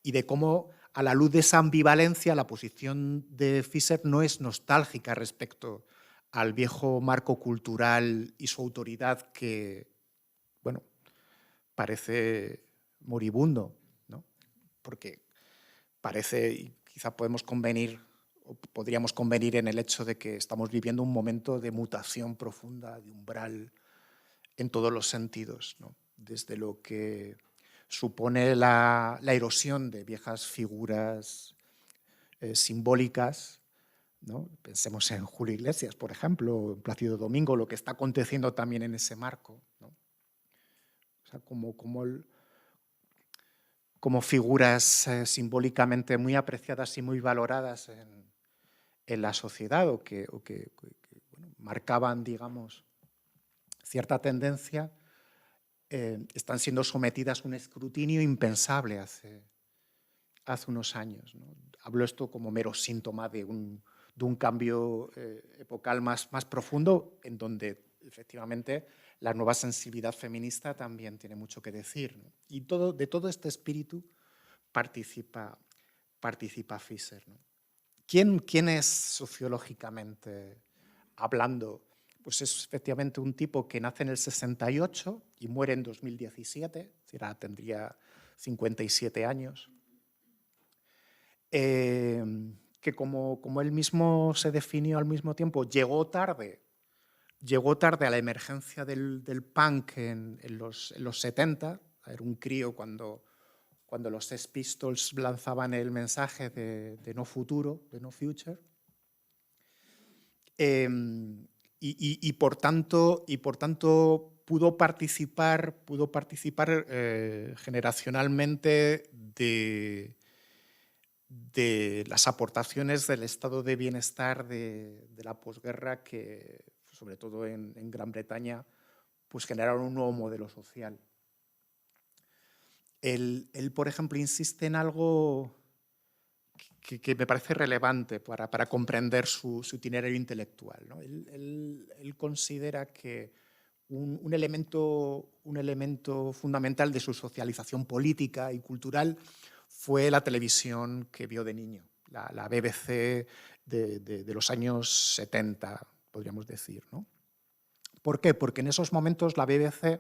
y de cómo, a la luz de esa ambivalencia, la posición de Fischer no es nostálgica respecto al viejo marco cultural y su autoridad que, bueno, parece moribundo, ¿no? Porque parece, y quizá podemos convenir, o podríamos convenir en el hecho de que estamos viviendo un momento de mutación profunda, de umbral en todos los sentidos, ¿no? Desde lo que supone la erosión de viejas figuras simbólicas, ¿no? Pensemos en Julio Iglesias, por ejemplo, o en Plácido Domingo, lo que está aconteciendo también en ese marco, ¿no? O sea, como figuras simbólicamente muy apreciadas y muy valoradas en la sociedad o que bueno, marcaban, digamos, cierta tendencia, están siendo sometidas a un escrutinio impensable hace unos años, ¿no? Hablo esto como mero síntoma de un cambio epocal más profundo, en donde efectivamente la nueva sensibilidad feminista también tiene mucho que decir, ¿no? Y de todo este espíritu participa Fischer, ¿no? ¿Quién es sociológicamente hablando? Pues es efectivamente un tipo que nace en el 68 y muere en 2017, es decir, tendría 57 años, que como él mismo se definió al mismo tiempo, llegó tarde a la emergencia del punk en los 70, era un crío cuando los Sex Pistols lanzaban el mensaje de no futuro, de no future, Por tanto, pudo participar generacionalmente de las aportaciones del estado de bienestar de la posguerra, que sobre todo en Gran Bretaña pues generaron un nuevo modelo social. Él, por ejemplo, insiste en algo que me parece relevante para comprender su itinerario intelectual, ¿no? Él considera que un elemento fundamental de su socialización política y cultural fue la televisión que vio de niño, la BBC de los años 70, podríamos decir, ¿no? ¿Por qué? Porque en esos momentos la BBC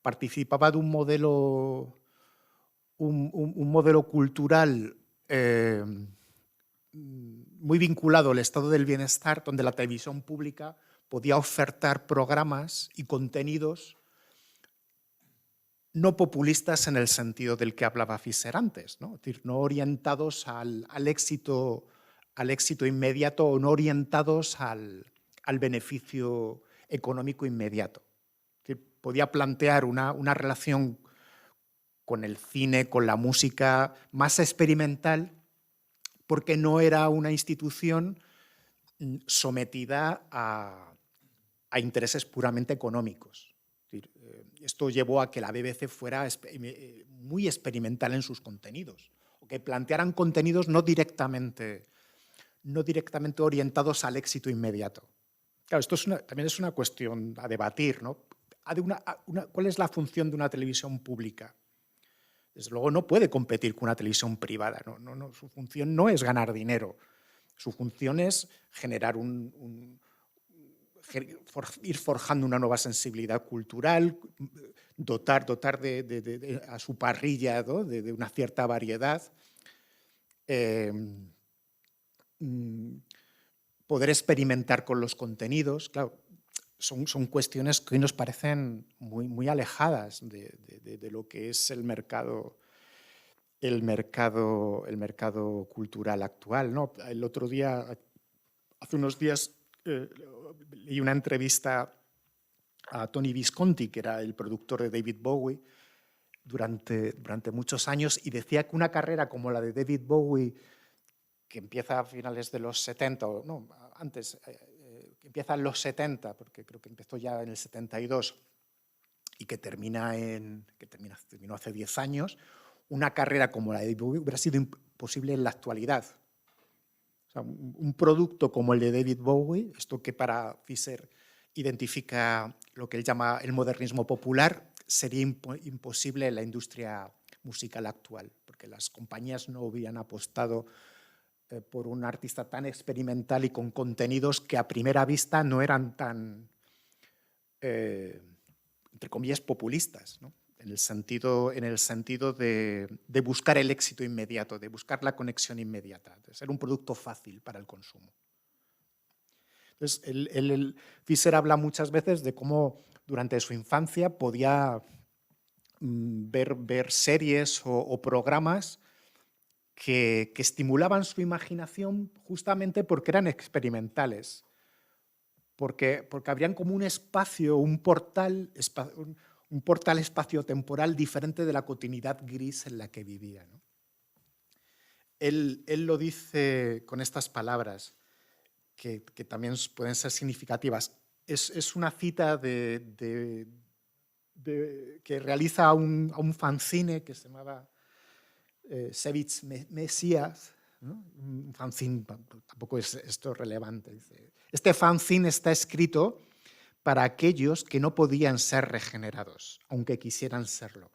participaba de un modelo cultural muy vinculado al estado del bienestar, donde la televisión pública podía ofertar programas y contenidos no populistas en el sentido del que hablaba Fischer antes, ¿no? Es decir, no orientados al éxito inmediato o no orientados al beneficio económico inmediato. Es decir, podía plantear una relación con el cine, con la música más experimental, porque no era una institución sometida a intereses puramente económicos. Es decir, esto llevó a que la BBC fuera muy experimental en sus contenidos, o que plantearan contenidos no directamente orientados al éxito inmediato. Claro, esto también es una cuestión a debatir, ¿no? ¿Cuál es la función de una televisión pública? Desde luego no puede competir con una televisión privada. No, su función no es ganar dinero. Su función es generar ir forjando una nueva sensibilidad cultural, dotar a su parrilla, ¿no?, de una cierta variedad, poder experimentar con los contenidos. Claro, son cuestiones que hoy nos parecen muy alejadas de lo que es el mercado cultural actual, ¿no? El otro día, hace unos días, leí una entrevista a Tony Visconti, que era el productor de David Bowie durante muchos años, y decía que una carrera como la de David Bowie, que empieza a finales de los 70, o no, antes, que empieza en los 70, porque creo que empezó ya en el 72, y que terminó hace 10 años, una carrera como la de David Bowie hubiera sido imposible en la actualidad. O sea, un producto como el de David Bowie, esto que para Fischer identifica lo que él llama el modernismo popular, sería imposible en la industria musical actual, porque las compañías no hubieran apostado por un artista tan experimental y con contenidos que a primera vista no eran tan, entre comillas, populistas, ¿no? En el sentido de buscar el éxito inmediato, de buscar la conexión inmediata, de ser un producto fácil para el consumo. Entonces, Fischer habla muchas veces de cómo durante su infancia podía ver series o programas que estimulaban su imaginación justamente porque eran experimentales, porque abrían como un espacio, un portal espaciotemporal diferente de la continuidad gris en la que vivía, ¿no? Él lo dice con estas palabras, que también pueden ser significativas. Es una cita que realiza a un fanzine que se llamaba Sevich Mesías, ¿no? Un fanzine, tampoco es esto relevante. Este fanzine está escrito para aquellos que no podían ser regenerados, aunque quisieran serlo.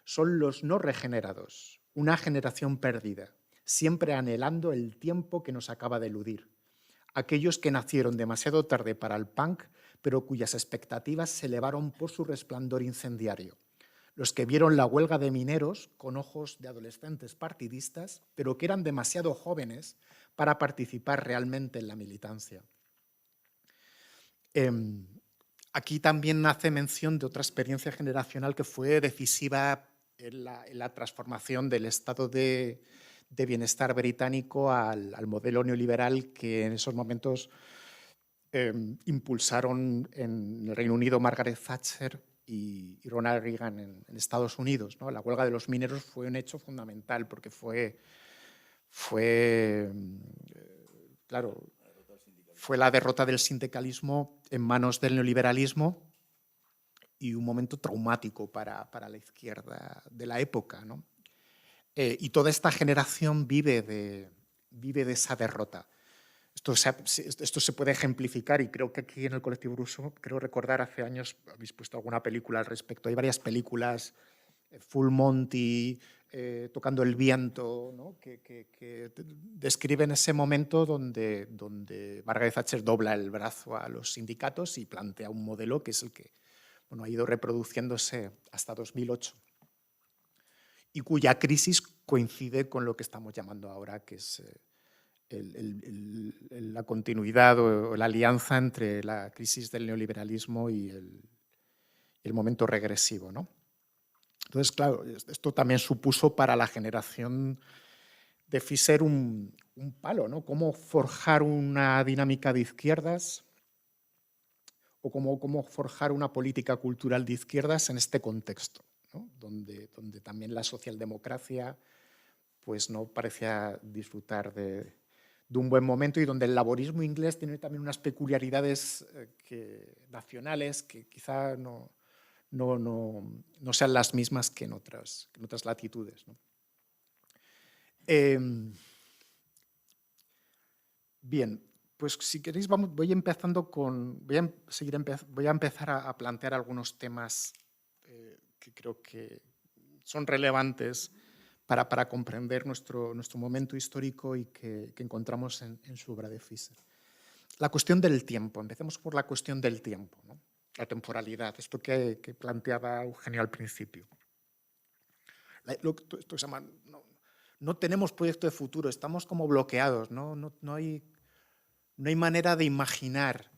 Son los no regenerados, una generación perdida, siempre anhelando el tiempo que nos acaba de eludir. Aquellos que nacieron demasiado tarde para el punk, pero cuyas expectativas se elevaron por su resplandor incendiario. Los que vieron la huelga de mineros con ojos de adolescentes partidistas, pero que eran demasiado jóvenes para participar realmente en la militancia. Aquí también hace mención de otra experiencia generacional que fue decisiva en la transformación del estado de bienestar británico al modelo neoliberal que en esos momentos impulsaron en el Reino Unido Margaret Thatcher y Ronald Reagan en Estados Unidos, ¿no? La huelga de los mineros fue un hecho fundamental porque claro, fue la derrota del sindicalismo en manos del neoliberalismo y un momento traumático para la izquierda de la época, ¿no? Y toda esta generación vive de esa derrota. Esto se puede ejemplificar y creo que aquí en el colectivo ruso, creo recordar hace años, habéis puesto alguna película al respecto. Hay varias películas, Full Monty, Tocando el viento, ¿no? que describen ese momento donde Margaret Thatcher dobla el brazo a los sindicatos y plantea un modelo que es el que ha ido reproduciéndose hasta 2008 y cuya crisis coincide con lo que estamos llamando ahora, que es la continuidad o la alianza entre la crisis del neoliberalismo y el momento regresivo, ¿no? Entonces, claro, esto también supuso para la generación de Fischer un palo, ¿no? Cómo forjar una dinámica de izquierdas o cómo forjar una política cultural de izquierdas en este contexto, ¿no? donde también la socialdemocracia pues, no parecía disfrutar de un buen momento y donde el laborismo inglés tiene también unas peculiaridades nacionales que quizá no sean las mismas que en otras latitudes, ¿no? Bien, pues si queréis voy a empezar a plantear algunos temas que creo que son relevantes para comprender nuestro momento histórico y que encontramos en su obra de Fischer. La cuestión del tiempo. Empecemos por la cuestión del tiempo, ¿no? La temporalidad, esto que planteaba Eugenio al principio. Esto se llama, no tenemos proyecto de futuro, estamos como bloqueados, no hay manera de imaginar,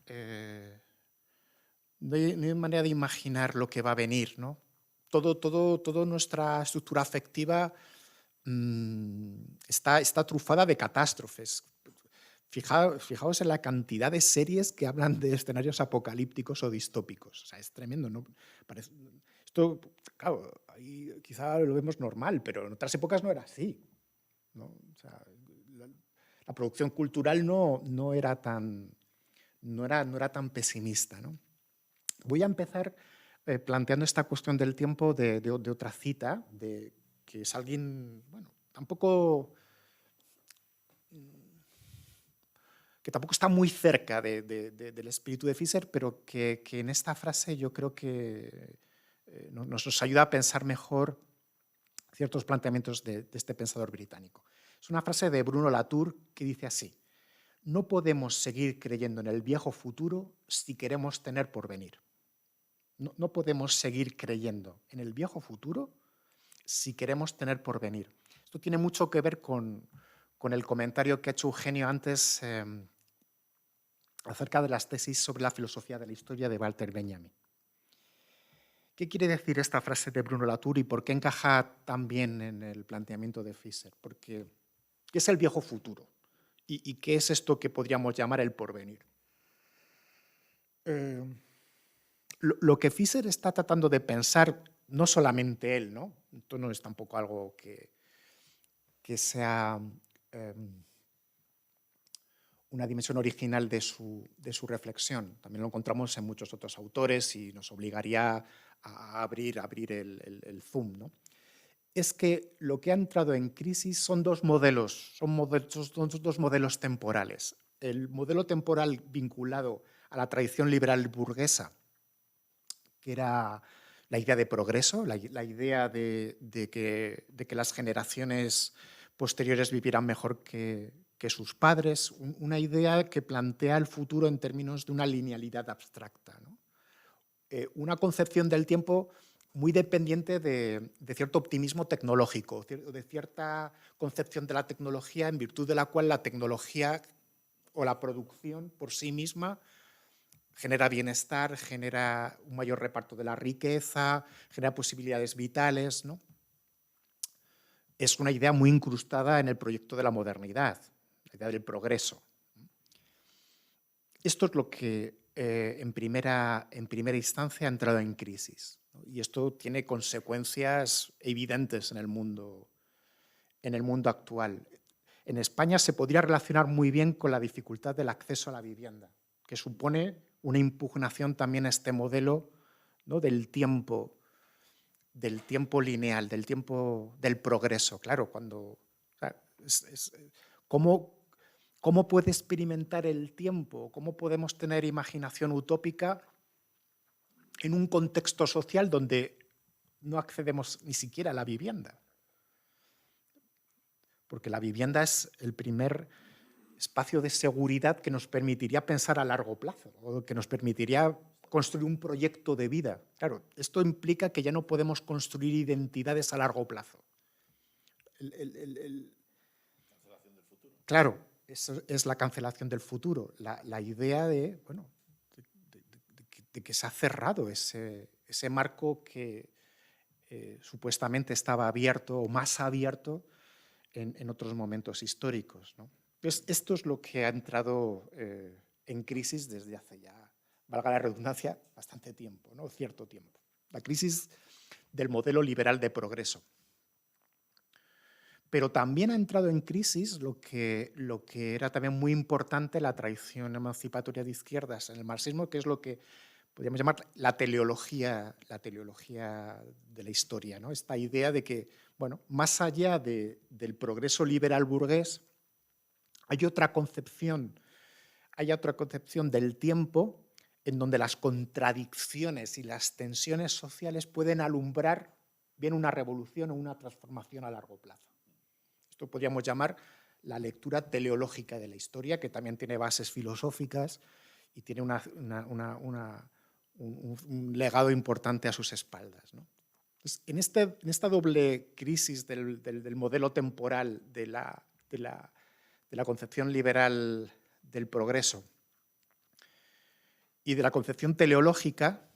no hay manera de imaginar lo que va a venir, ¿no? Toda nuestra estructura afectiva está trufada de catástrofes. Fijaos en la cantidad de series que hablan de escenarios apocalípticos o distópicos. O sea, es tremendo, ¿no? Esto, claro, ahí quizá lo vemos normal, pero en otras épocas no era así, ¿no? O sea, la producción cultural no era tan pesimista, ¿no? Voy a empezar planteando esta cuestión del tiempo de otra cita, que es alguien, bueno, que tampoco está muy cerca del espíritu de Fischer, pero que en esta frase yo creo que nos ayuda a pensar mejor ciertos planteamientos de este pensador británico. Es una frase de Bruno Latour que dice así: no podemos seguir creyendo en el viejo futuro si queremos tener porvenir. No podemos seguir creyendo en el viejo futuro si queremos tener porvenir. Esto tiene mucho que ver con el comentario que ha hecho Eugenio antes acerca de las tesis sobre la filosofía de la historia de Walter Benjamin. ¿Qué quiere decir esta frase de Bruno Latour y por qué encaja tan bien en el planteamiento de Fischer? Porque, ¿qué es el viejo futuro? ¿Y qué es esto que podríamos llamar el porvenir? Lo que Fischer está tratando de pensar, no solamente él, ¿no? Esto no es tampoco algo que sea una dimensión original de su reflexión. También lo encontramos en muchos otros autores y nos obligaría a abrir el zoom, ¿no? Es que lo que ha entrado en crisis son dos modelos temporales. El modelo temporal vinculado a la tradición liberal burguesa, que era la idea de progreso, la idea de que las generaciones posteriores vivieran mejor que sus padres, una idea que plantea el futuro en términos de una linealidad abstracta, ¿no? Una concepción del tiempo muy dependiente de cierto optimismo tecnológico, de cierta concepción de la tecnología en virtud de la cual la tecnología o la producción por sí misma genera bienestar, genera un mayor reparto de la riqueza, genera posibilidades vitales, ¿no? Es una idea muy incrustada en el proyecto de la modernidad, la idea del progreso. Esto es lo que en primera instancia ha entrado en crisis, ¿no? Y esto tiene consecuencias evidentes en el mundo actual. En España se podría relacionar muy bien con la dificultad del acceso a la vivienda, que supone una impugnación también a este modelo, ¿no?, del tiempo lineal, del tiempo del progreso. Claro, cuando ¿cómo puede experimentar el tiempo? ¿Cómo podemos tener imaginación utópica en un contexto social donde no accedemos ni siquiera a la vivienda? Porque la vivienda es el primer espacio de seguridad que nos permitiría pensar a largo plazo, o que nos permitiría construir un proyecto de vida. Claro, esto implica que ya no podemos construir identidades a largo plazo. Claro, eso es la cancelación del futuro, la idea de, bueno, de que se ha cerrado ese marco que supuestamente estaba abierto o más abierto en otros momentos históricos, ¿no? Entonces, esto es lo que ha entrado en crisis desde hace ya, valga la redundancia, bastante tiempo, ¿no? Cierto tiempo. La crisis del modelo liberal de progreso. Pero también ha entrado en crisis lo que era también muy importante, la tradición emancipatoria de izquierdas en el marxismo, que es lo que podríamos llamar la teleología de la historia, ¿no? Esta idea de que, bueno, más allá del progreso liberal burgués, hay otra concepción del tiempo en donde las contradicciones y las tensiones sociales pueden alumbrar bien una revolución o una transformación a largo plazo. Esto podríamos llamar la lectura teleológica de la historia, que también tiene bases filosóficas y tiene un legado importante a sus espaldas, ¿no? Entonces, en esta doble crisis del modelo temporal de la concepción liberal del progreso y de la concepción teleológica,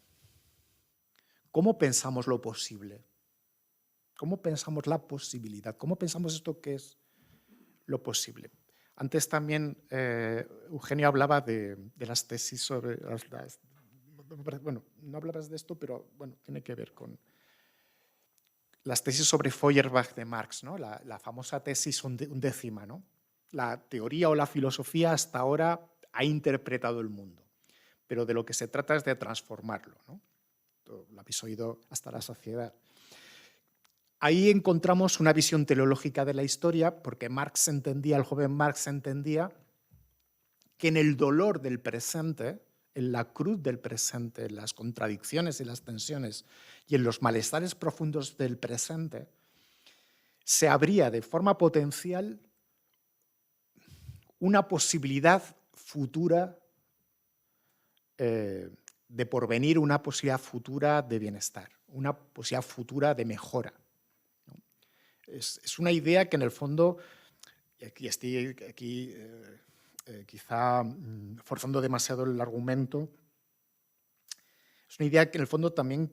¿cómo pensamos lo posible? ¿Cómo pensamos la posibilidad? ¿Cómo pensamos esto que es lo posible? Antes también Eugenio hablaba de las tesis sobre bueno, no hablabas de esto, pero bueno, tiene que ver con las tesis sobre Feuerbach de Marx, ¿no? La famosa tesis undécima, ¿no? La teoría o la filosofía hasta ahora ha interpretado el mundo, pero de lo que se trata es de transformarlo, ¿no? Lo habéis oído hasta la saciedad. Ahí encontramos una visión teleológica de la historia, porque el joven Marx entendía que en el dolor del presente, en la cruz del presente, en las contradicciones y las tensiones y en los malestares profundos del presente, se abría de forma potencial una posibilidad futura de porvenir, una posibilidad futura de bienestar, una posibilidad futura de mejora. Es una idea que en el fondo, y aquí estoy quizá forzando demasiado el argumento, es una idea que en el fondo también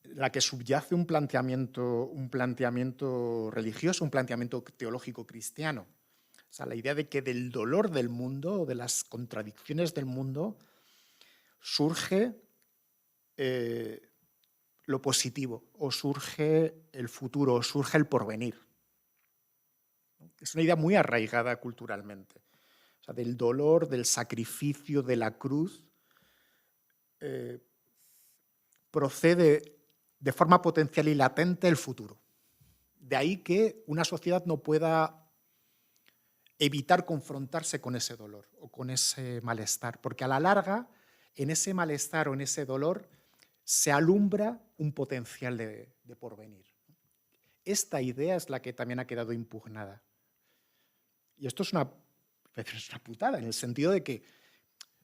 la que subyace un planteamiento religioso, un planteamiento teológico cristiano. O sea, la idea de que del dolor del mundo o de las contradicciones del mundo surge lo positivo, o surge el futuro, o surge el porvenir. Es una idea muy arraigada culturalmente. O sea, del dolor, del sacrificio, de la cruz, procede de forma potencial y latente el futuro. De ahí que una sociedad no pueda evitar confrontarse con ese dolor o con ese malestar, porque a la larga, en ese malestar o en ese dolor, se alumbra un potencial de porvenir. Esta idea es la que también ha quedado impugnada. Y esto es una putada, en el sentido de que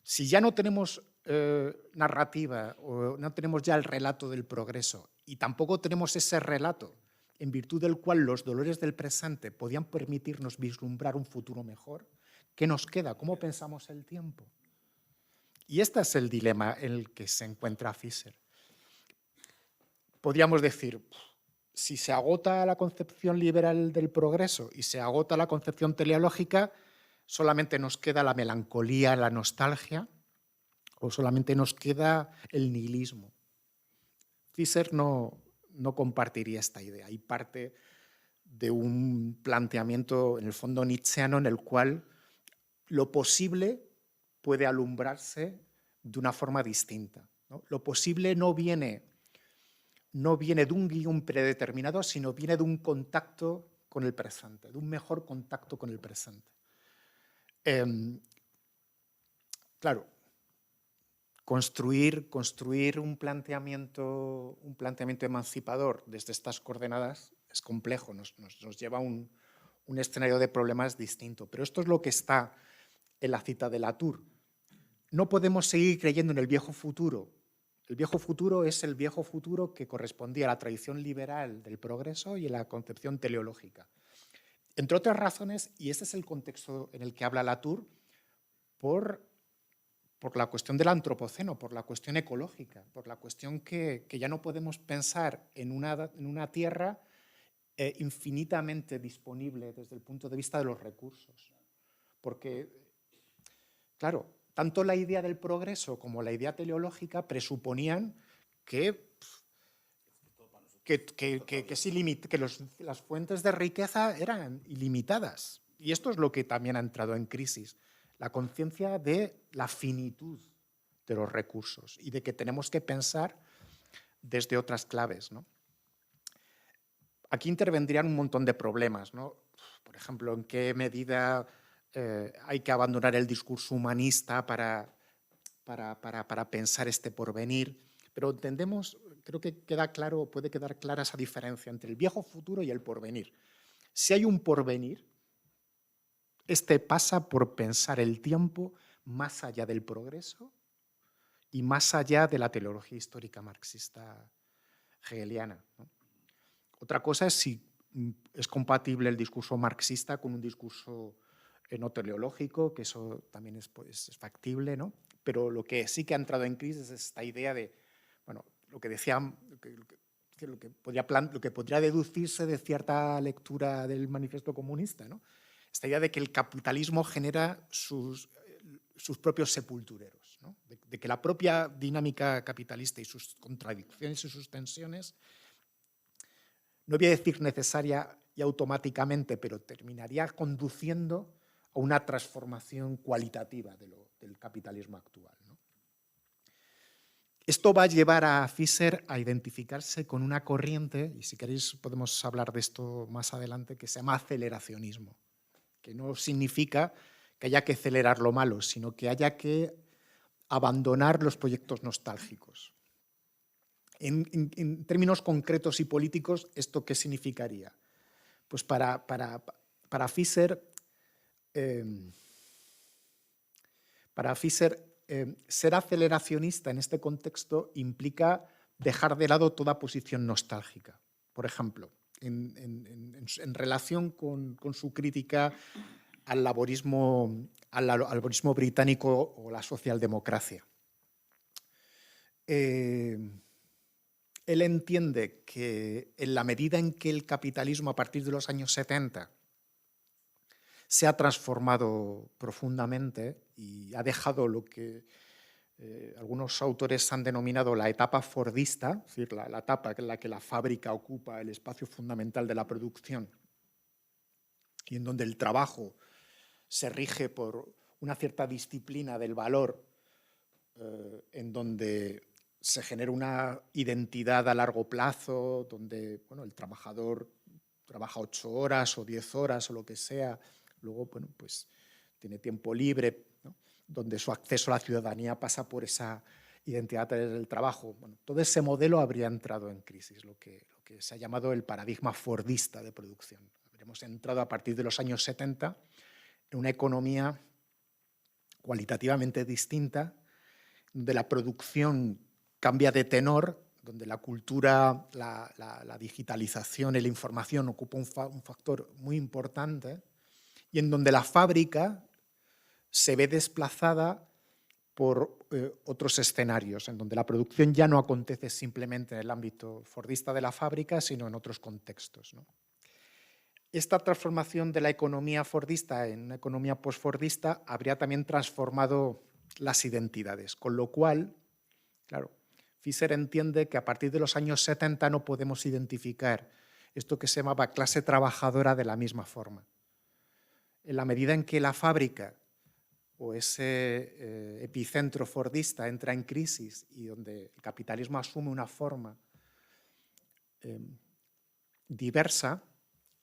si ya no tenemos narrativa o no tenemos ya el relato del progreso y tampoco tenemos ese relato en virtud del cual los dolores del presente podían permitirnos vislumbrar un futuro mejor, ¿qué nos queda? ¿Cómo pensamos el tiempo? Y este es el dilema en el que se encuentra Fischer. Podríamos decir, si se agota la concepción liberal del progreso y se agota la concepción teleológica, solamente nos queda la melancolía, la nostalgia, o solamente nos queda el nihilismo. Fischer no compartiría esta idea y parte de un planteamiento, en el fondo nietzscheano, en el cual lo posible puede alumbrarse de una forma distinta, ¿no? Lo posible no viene de un guión predeterminado, sino viene de un contacto con el presente, de un mejor contacto con el presente. Claro, construir un planteamiento emancipador desde estas coordenadas es complejo, nos lleva a un escenario de problemas distinto. Pero esto es lo que está en la cita de Latour. No podemos seguir creyendo en el viejo futuro. El viejo futuro es el viejo futuro que correspondía a la tradición liberal del progreso y a la concepción teleológica. Entre otras razones, y este es el contexto en el que habla Latour, por la cuestión del antropoceno, por la cuestión ecológica, por la cuestión que ya no podemos pensar en una tierra infinitamente disponible desde el punto de vista de los recursos. Porque, claro, tanto la idea del progreso como la idea teleológica presuponían que las fuentes de riqueza eran ilimitadas. Y esto es lo que también ha entrado en crisis. La conciencia de la finitud de los recursos y de que tenemos que pensar desde otras claves, ¿no? Aquí intervendrían un montón de problemas, ¿no? Por ejemplo, en qué medida hay que abandonar el discurso humanista para pensar este porvenir. Pero entendemos, creo que puede quedar clara esa diferencia entre el viejo futuro y el porvenir. Si hay un porvenir, este pasa por pensar el tiempo más allá del progreso y más allá de la teleología histórica marxista hegeliana, ¿no? Otra cosa es si es compatible el discurso marxista con un discurso no teleológico, que eso también es factible, ¿no? Pero lo que sí que ha entrado en crisis es esta idea de, bueno, lo que decía, lo que podría deducirse de cierta lectura del Manifiesto Comunista, ¿no? Esta idea de que el capitalismo genera sus propios sepultureros, ¿no? De que la propia dinámica capitalista y sus contradicciones y sus tensiones, no voy a decir necesaria y automáticamente, pero terminaría conduciendo a una transformación cualitativa del capitalismo actual, ¿no? Esto va a llevar a Fischer a identificarse con una corriente, y si queréis podemos hablar de esto más adelante, que se llama aceleracionismo, que no significa que haya que acelerar lo malo, sino que haya que abandonar los proyectos nostálgicos. En términos concretos y políticos, ¿esto qué significaría? Pues para Fischer, ser aceleracionista en este contexto implica dejar de lado toda posición nostálgica. Por ejemplo, en relación con su crítica al laborismo británico o la socialdemocracia. Él entiende que en la medida en que el capitalismo a partir de los años 70 se ha transformado profundamente y ha dejado lo que algunos autores han denominado la etapa fordista, es decir, la etapa en la que la fábrica ocupa el espacio fundamental de la producción y en donde el trabajo se rige por una cierta disciplina del valor, en donde se genera una identidad a largo plazo, donde el trabajador trabaja 8 horas o 10 horas o lo que sea, luego pues tiene tiempo libre, ¿no? Donde su acceso a la ciudadanía pasa por esa identidad del trabajo. Todo ese modelo habría entrado en crisis, lo que se ha llamado el paradigma fordista de producción. Habríamos entrado a partir de los años 70 en una economía cualitativamente distinta, donde la producción cambia de tenor, donde la cultura, la digitalización y la información ocupa un factor muy importante, y en donde la fábrica se ve desplazada por otros escenarios, en donde la producción ya no acontece simplemente en el ámbito fordista de la fábrica, sino en otros contextos, ¿no? esta transformación de la economía fordista en una economía postfordista habría también transformado las identidades, con lo cual, claro, Fisher entiende que a partir de los años 70 no podemos identificar esto que se llamaba clase trabajadora de la misma forma. En la medida en que la fábrica o ese epicentro fordista entra en crisis y donde el capitalismo asume una forma diversa,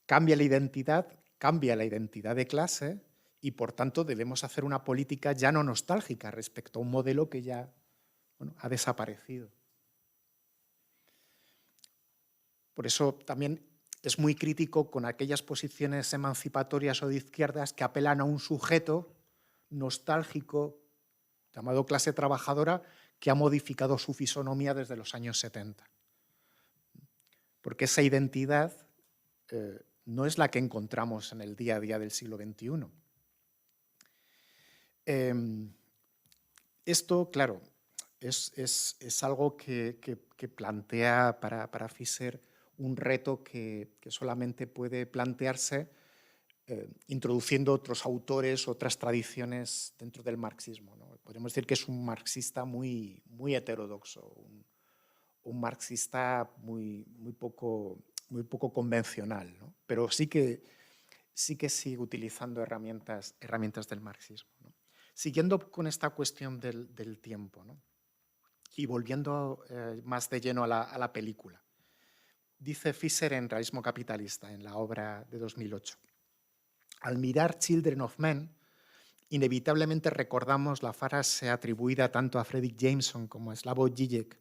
cambia la identidad de clase y, por tanto, debemos hacer una política ya no nostálgica respecto a un modelo que ya ha desaparecido. Por eso también es muy crítico con aquellas posiciones emancipatorias o de izquierdas que apelan a un sujeto nostálgico llamado clase trabajadora que ha modificado su fisonomía desde los años 70. Porque esa identidad no es la que encontramos en el día a día del siglo XXI. Esto, claro, es algo que plantea para Fisher un reto que solamente puede plantearse introduciendo otros autores, otras tradiciones dentro del marxismo, ¿no? Podríamos decir que es un marxista muy heterodoxo, un marxista muy poco convencional, ¿no? Pero sí que sigue utilizando herramientas del marxismo, ¿no? Siguiendo con esta cuestión del tiempo, ¿no? Y volviendo más de lleno a la película. Dice Fisher en Realismo capitalista, en la obra de 2008. Al mirar Children of Men, inevitablemente recordamos la frase atribuida tanto a Fredric Jameson como a Slavoj Žižek: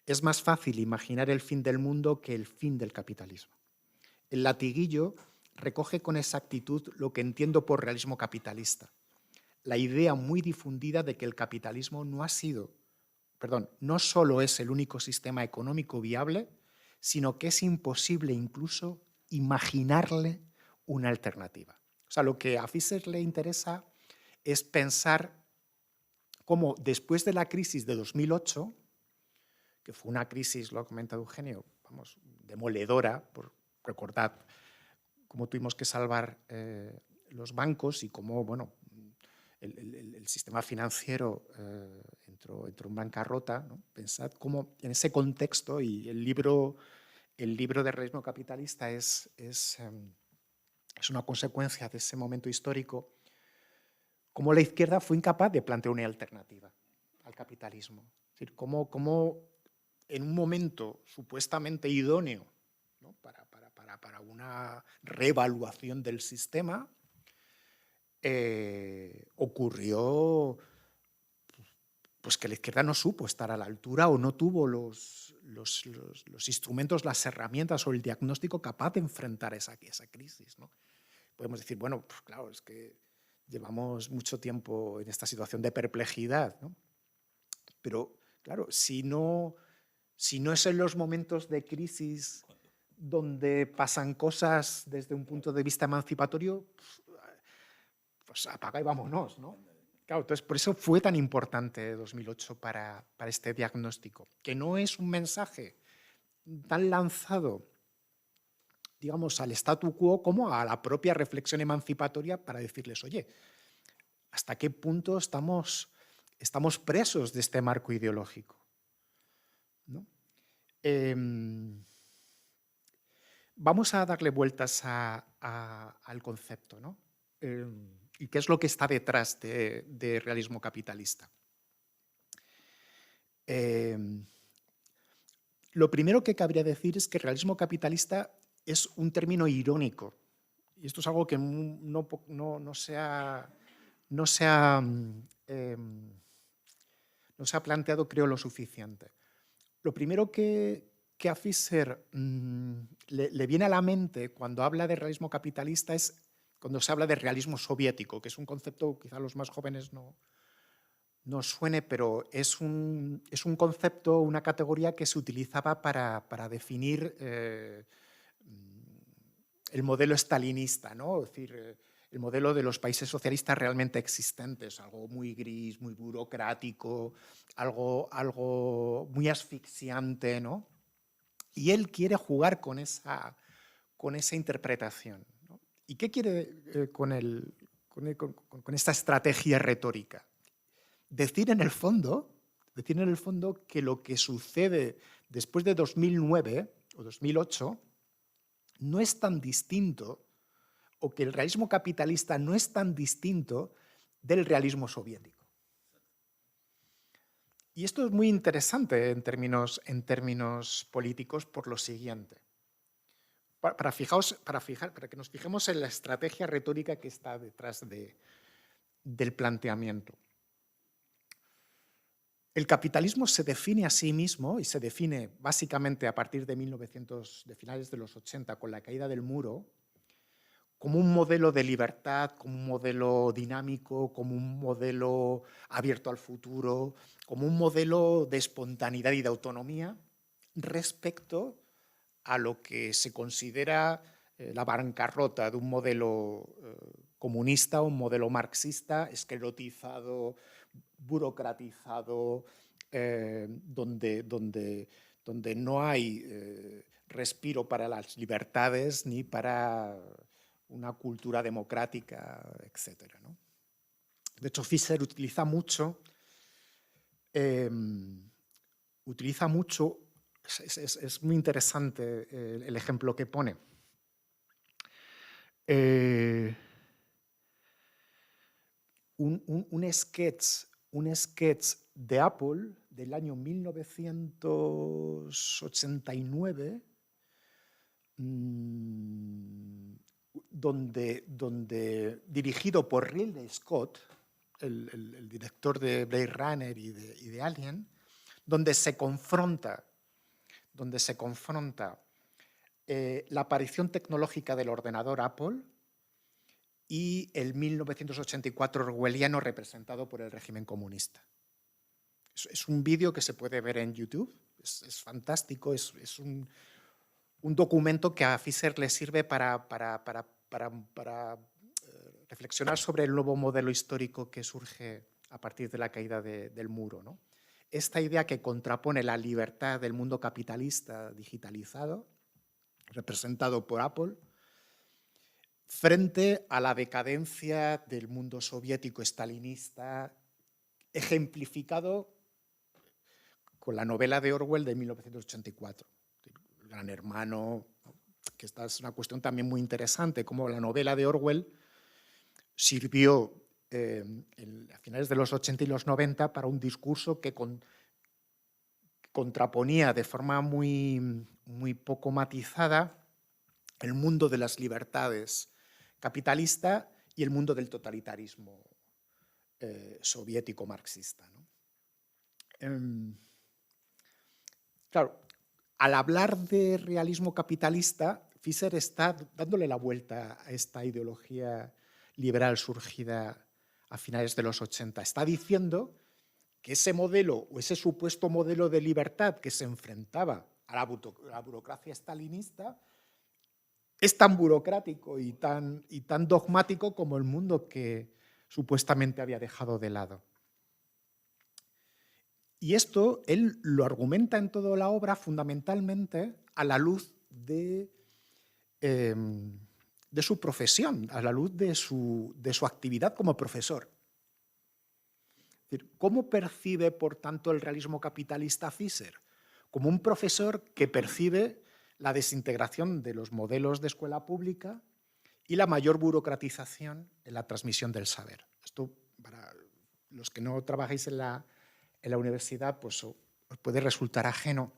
es más fácil imaginar el fin del mundo que el fin del capitalismo. El latiguillo recoge con exactitud lo que entiendo por realismo capitalista, la idea muy difundida de que el capitalismo no solo es el único sistema económico viable, sino que es imposible incluso imaginarle una alternativa. O sea, lo que a Fisher le interesa es pensar cómo después de la crisis de 2008, que fue una crisis, lo ha comentado Eugenio, vamos, demoledora, por recordad cómo tuvimos que salvar los bancos y cómo, bueno, el sistema financiero entró en bancarrota, ¿no? Pensad cómo en ese contexto, y el libro de Realismo capitalista es una consecuencia de ese momento histórico, cómo la izquierda fue incapaz de plantear una alternativa al capitalismo. Es decir, cómo en un momento supuestamente idóneo, ¿no? para una reevaluación del sistema, ocurrió pues que la izquierda no supo estar a la altura o no tuvo los instrumentos, las herramientas o el diagnóstico capaz de enfrentar esa crisis, ¿no? Podemos decir, bueno, pues claro, es que llevamos mucho tiempo en esta situación de perplejidad, ¿no? Pero, claro, si no es en los momentos de crisis donde pasan cosas desde un punto de vista emancipatorio, pues apaga y vámonos, ¿no? Claro, entonces por eso fue tan importante 2008 para este diagnóstico, que no es un mensaje tan lanzado, digamos, al statu quo como a la propia reflexión emancipatoria para decirles, oye, ¿hasta qué punto estamos presos de este marco ideológico? ¿No? Vamos a darle vueltas al concepto, ¿no? ¿Y qué es lo que está detrás de realismo capitalista? Lo primero que cabría decir es que realismo capitalista es un término irónico. Y esto es algo que no se ha planteado, creo, lo suficiente. Lo primero que a Fisher le viene a la mente cuando habla de realismo capitalista es cuando se habla de realismo soviético, que es un concepto, quizá a los más jóvenes no suene, pero es un concepto, una categoría que se utilizaba para definir el modelo estalinista, ¿no? Es decir, el modelo de los países socialistas realmente existentes, algo muy gris, muy burocrático, algo muy asfixiante, ¿no? Y él quiere jugar con esa con esa interpretación, ¿no? ¿Y qué quiere con esta estrategia retórica? Decir en el fondo que lo que sucede después de 2009 o 2008 no es tan distinto, o que el realismo capitalista no es tan distinto del realismo soviético. Y esto es muy interesante en términos políticos por lo siguiente. Para que nos fijemos en la estrategia retórica que está detrás del planteamiento. El capitalismo se define a sí mismo, y se define básicamente a partir de finales de los 80, con la caída del muro, como un modelo de libertad, como un modelo dinámico, como un modelo abierto al futuro, como un modelo de espontaneidad y de autonomía respecto a lo que se considera la bancarrota de un modelo comunista, un modelo marxista, esclerotizado, burocratizado, donde no hay respiro para las libertades ni para una cultura democrática, etc., ¿no? De hecho, Fischer utiliza mucho, es muy interesante el ejemplo que pone. Un sketch de Apple del año 1989, donde dirigido por Ridley Scott, el director de Blade Runner y de Alien, donde se confronta la aparición tecnológica del ordenador Apple y el 1984 orwelliano representado por el régimen comunista. Es un vídeo que se puede ver en YouTube, es fantástico, es un documento que a Fischer le sirve para reflexionar sobre el nuevo modelo histórico que surge a partir de la caída del muro, ¿no? Esta idea que contrapone la libertad del mundo capitalista digitalizado, representado por Apple, frente a la decadencia del mundo soviético estalinista, ejemplificado con la novela de Orwell de 1984, El Gran Hermano, que esta es una cuestión también muy interesante, cómo la novela de Orwell sirvió a finales de los 80 y los 90 para un discurso que contraponía de forma muy poco matizada el mundo de las libertades capitalista y el mundo del totalitarismo soviético marxista, ¿no? Claro, al hablar de realismo capitalista, Fischer está dándole la vuelta a esta ideología liberal surgida a finales de los 80. Está diciendo que ese modelo o ese supuesto modelo de libertad que se enfrentaba a la burocracia stalinista es tan burocrático y tan dogmático como el mundo que supuestamente había dejado de lado. Y esto él lo argumenta en toda la obra fundamentalmente a la luz de su profesión, a la luz de su actividad como profesor. Es decir, ¿cómo percibe, por tanto, el realismo capitalista Fischer? Como un profesor que percibe la desintegración de los modelos de escuela pública y la mayor burocratización en la transmisión del saber. Esto, para los que no trabajáis en la universidad, pues os puede resultar ajeno.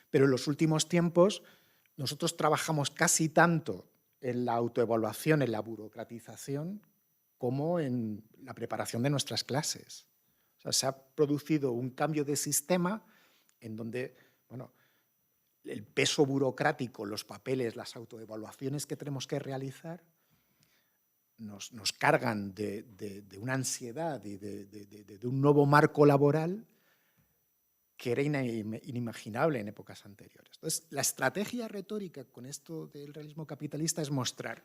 Pero en los últimos tiempos nosotros trabajamos casi tanto en la autoevaluación, en la burocratización, como en la preparación de nuestras clases. O sea, se ha producido un cambio de sistema en donde, bueno, el peso burocrático, los papeles, las autoevaluaciones que tenemos que realizar nos cargan de una ansiedad y de un nuevo marco laboral que era inimaginable en épocas anteriores. Entonces, la estrategia retórica con esto del realismo capitalista es mostrar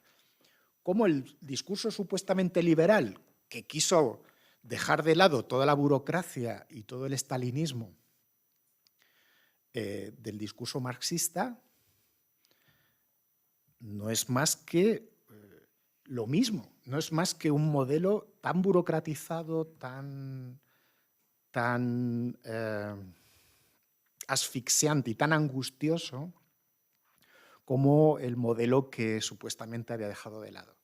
cómo el discurso supuestamente liberal, que quiso dejar de lado toda la burocracia y todo el estalinismo del discurso marxista, no es más que lo mismo, no es más que un modelo tan burocratizado, tan asfixiante y tan angustioso como el modelo que supuestamente había dejado de lado.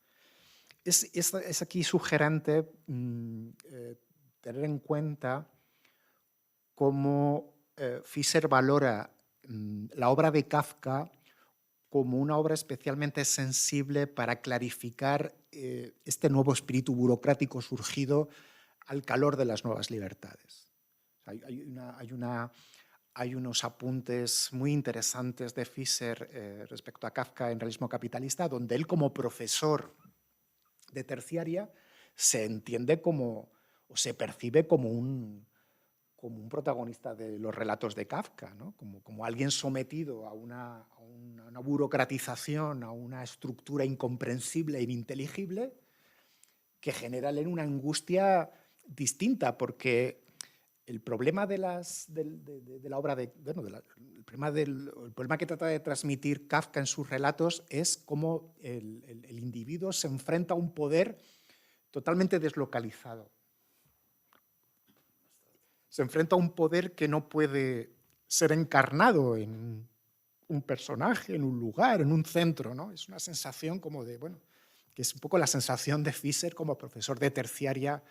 Es aquí sugerente tener en cuenta cómo Fischer valora la obra de Kafka como una obra especialmente sensible para clarificar este nuevo espíritu burocrático surgido al calor de las nuevas libertades. Hay unos apuntes muy interesantes de Fischer respecto a Kafka en Realismo Capitalista, donde él, como profesor de terciaria, se entiende como, o se percibe como un protagonista de los relatos de Kafka, ¿no? Como alguien sometido a una burocratización, a una estructura incomprensible e ininteligible que genera en él una angustia distinta, porque el problema de la obra el problema que trata de transmitir Kafka en sus relatos es cómo el individuo se enfrenta a un poder totalmente deslocalizado. Se enfrenta a un poder que no puede ser encarnado en un personaje, en un lugar, en un centro, ¿no? Es una sensación como de, bueno, que es un poco la sensación de Fischer como profesor de terciaria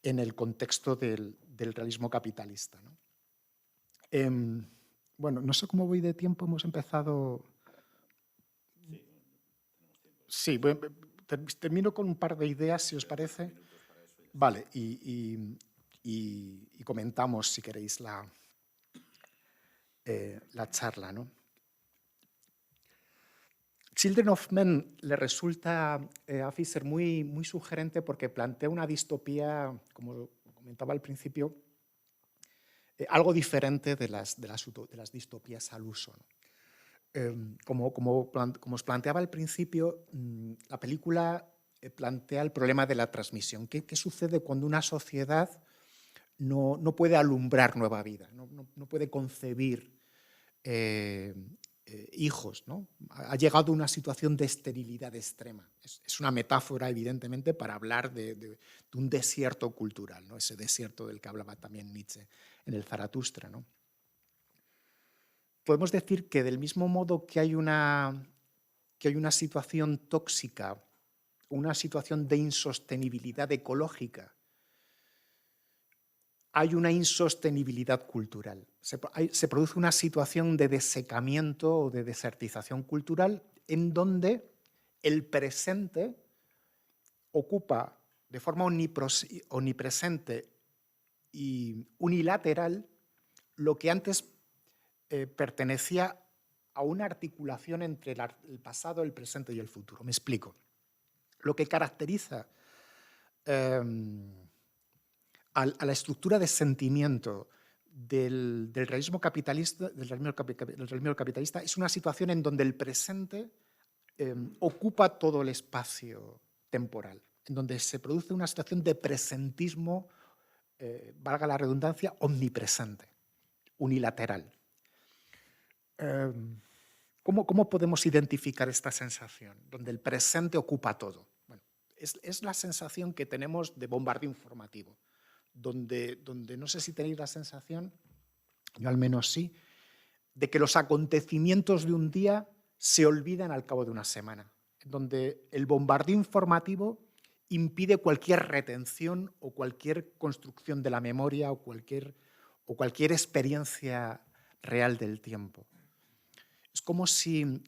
en el contexto del realismo capitalista, ¿no? Bueno, no sé cómo voy de tiempo, hemos empezado... Sí, termino con un par de ideas, si os parece. Vale, y comentamos, si queréis, la charla, ¿no? Children of Men le resulta a Fischer muy, muy sugerente porque plantea una distopía, como comentaba al principio, algo diferente de las distopías al uso, ¿no? Como os planteaba al principio, la película plantea el problema de la transmisión. ¿Qué sucede cuando una sociedad no puede alumbrar nueva vida, no puede concebir hijos, ¿no? Ha llegado a una situación de esterilidad extrema. Es una metáfora, evidentemente, para hablar de un desierto cultural, ¿no? Ese desierto del que hablaba también Nietzsche en el Zaratustra, ¿no? Podemos decir que del mismo modo que hay una situación tóxica, una situación de insostenibilidad ecológica, hay una insostenibilidad cultural. Se produce una situación de desecamiento o de desertización cultural en donde el presente ocupa de forma omnipresente y unilateral lo que antes pertenecía a una articulación entre el pasado, el presente y el futuro. Me explico. Lo que caracteriza a la estructura de sentimiento del realismo capitalista es una situación en donde el presente ocupa todo el espacio temporal, en donde se produce una situación de presentismo, valga la redundancia, omnipresente, unilateral. ¿Cómo podemos identificar esta sensación, donde el presente ocupa todo? Bueno, es la sensación que tenemos de bombardeo informativo, donde no sé si tenéis la sensación, yo al menos sí, de que los acontecimientos de un día se olvidan al cabo de una semana, donde el bombardeo informativo impide cualquier retención o cualquier construcción de la memoria o cualquier experiencia real del tiempo. Es como si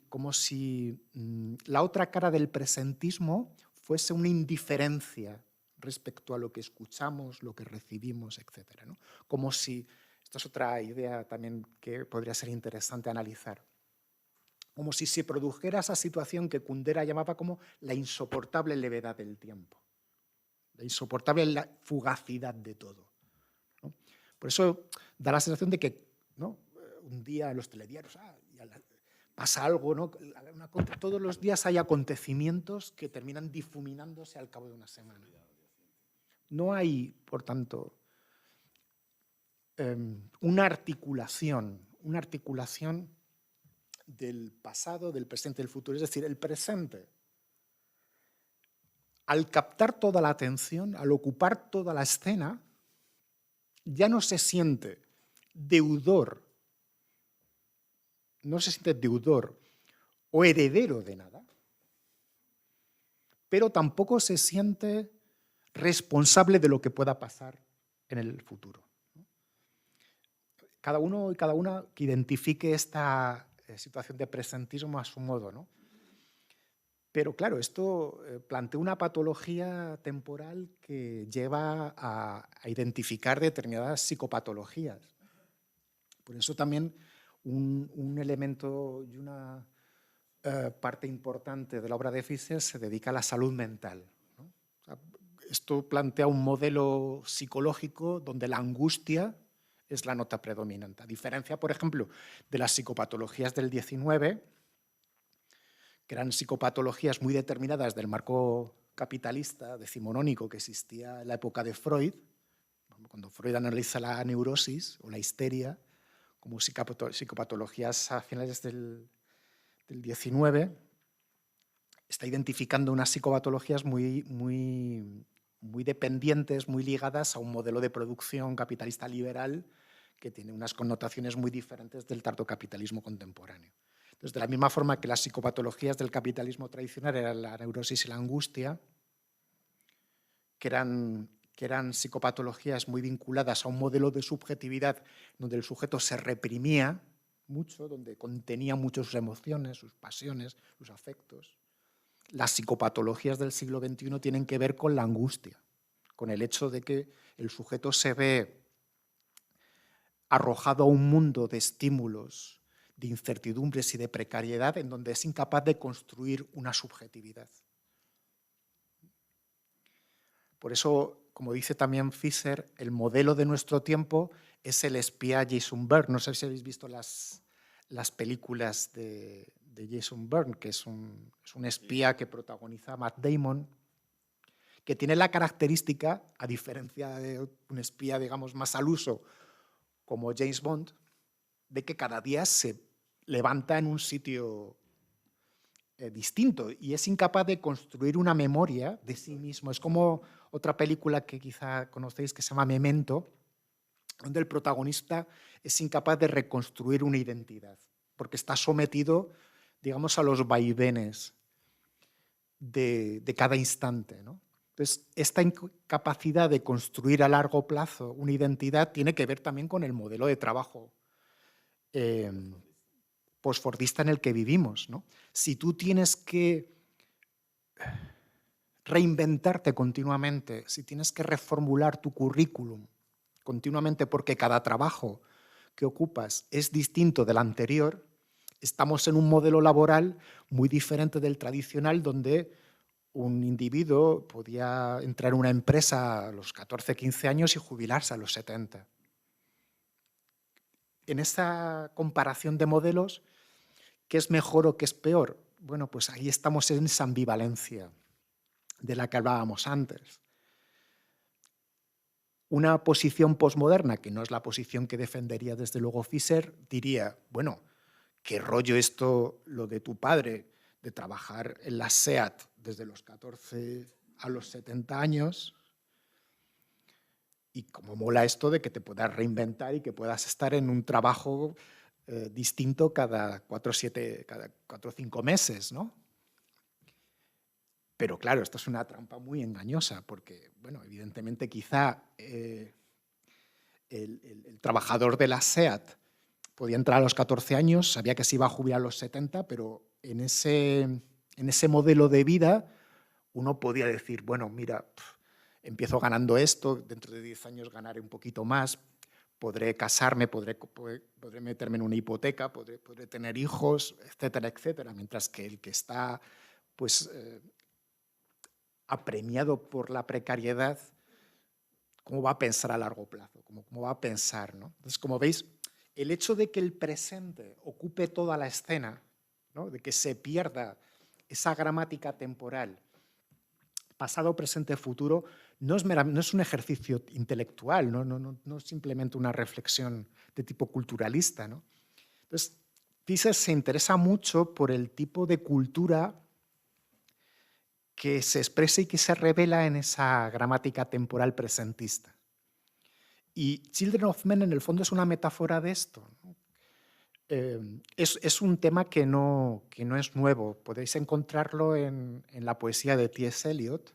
la otra cara del presentismo fuese una indiferencia respecto a lo que escuchamos, lo que recibimos, etc., ¿no? Como si, esta es otra idea también que podría ser interesante analizar, como si se produjera esa situación que Kundera llamaba como la insoportable levedad del tiempo, la insoportable fugacidad de todo, ¿no? Por eso da la sensación de que, ¿no?, un día en los telediarios pasa algo, ¿no? Todos los días hay acontecimientos que terminan difuminándose al cabo de una semana. No hay, por tanto, una articulación del pasado, del presente y del futuro. Es decir, el presente, al captar toda la atención, al ocupar toda la escena, ya no se siente deudor, o heredero de nada, pero tampoco se siente responsable de lo que pueda pasar en el futuro. Cada uno y cada una que identifique esta situación de presentismo a su modo, ¿no? Pero claro, esto plantea una patología temporal que lleva a identificar determinadas psicopatologías. Por eso también un elemento y una parte importante de la obra de Fischer se dedica a la salud mental, ¿no? O sea, esto plantea un modelo psicológico donde la angustia es la nota predominante. A diferencia, por ejemplo, de las psicopatologías del 19, que eran psicopatologías muy determinadas del marco capitalista decimonónico que existía en la época de Freud, cuando Freud analiza la neurosis o la histeria como psicopatologías a finales del 19, está identificando unas psicopatologías muy dependientes, muy ligadas a un modelo de producción capitalista liberal que tiene unas connotaciones muy diferentes del tardocapitalismo contemporáneo. Entonces, de la misma forma que las psicopatologías del capitalismo tradicional eran la neurosis y la angustia, que eran psicopatologías muy vinculadas a un modelo de subjetividad donde el sujeto se reprimía mucho, donde contenía mucho sus emociones, sus pasiones, sus afectos. Las psicopatologías del siglo XXI tienen que ver con la angustia, con el hecho de que el sujeto se ve arrojado a un mundo de estímulos, de incertidumbres y de precariedad en donde es incapaz de construir una subjetividad. Por eso, como dice también Fischer, el modelo de nuestro tiempo es el espía Jason Bourne. No sé si habéis visto las películas de Jason Bourne, que es un espía que protagoniza Matt Damon, que tiene la característica, a diferencia de un espía, digamos, más al uso, como James Bond, de que cada día se levanta en un sitio distinto y es incapaz de construir una memoria de sí mismo. Es como otra película que quizá conocéis que se llama Memento, donde el protagonista es incapaz de reconstruir una identidad, porque está sometido, digamos, a los vaivenes de cada instante, ¿no? Entonces, esta incapacidad de construir a largo plazo una identidad tiene que ver también con el modelo de trabajo postfordista en el que vivimos, ¿no? Si tú tienes que reinventarte continuamente, si tienes que reformular tu currículum continuamente porque cada trabajo que ocupas es distinto del anterior, estamos en un modelo laboral muy diferente del tradicional donde un individuo podía entrar en una empresa a los 14, 15 años y jubilarse a los 70. En esta comparación de modelos, ¿qué es mejor o qué es peor? Bueno, pues ahí estamos en esa ambivalencia de la que hablábamos antes. Una posición posmoderna, que no es la posición que defendería desde luego Fischer, diría, bueno, qué rollo esto, lo de tu padre, de trabajar en la SEAT desde los 14 a los 70 años, y cómo mola esto de que te puedas reinventar y que puedas estar en un trabajo distinto cada 4 o 5 meses, ¿no? Pero claro, esto es una trampa muy engañosa porque, bueno, evidentemente quizá el trabajador de la SEAT podía entrar a los 14 años, sabía que se iba a jubilar a los 70, pero en ese modelo de vida uno podía decir, bueno, mira, empiezo ganando esto, dentro de 10 años ganaré un poquito más, podré casarme, podré meterme en una hipoteca, podré tener hijos, etcétera, etcétera. Mientras que el que está pues, apremiado por la precariedad, ¿cómo va a pensar a largo plazo? ¿Cómo va a pensar, ¿no? Entonces, como veis, el hecho de que el presente ocupe toda la escena, ¿no? De que se pierda esa gramática temporal, pasado, presente, futuro, no es un ejercicio intelectual, no es simplemente una reflexión de tipo culturalista, ¿no? Entonces, Fischer se interesa mucho por el tipo de cultura que se expresa y que se revela en esa gramática temporal presentista. Y Children of Men, en el fondo, es una metáfora de esto, ¿no? Es un tema que no es nuevo. Podéis encontrarlo en la poesía de T.S. Eliot,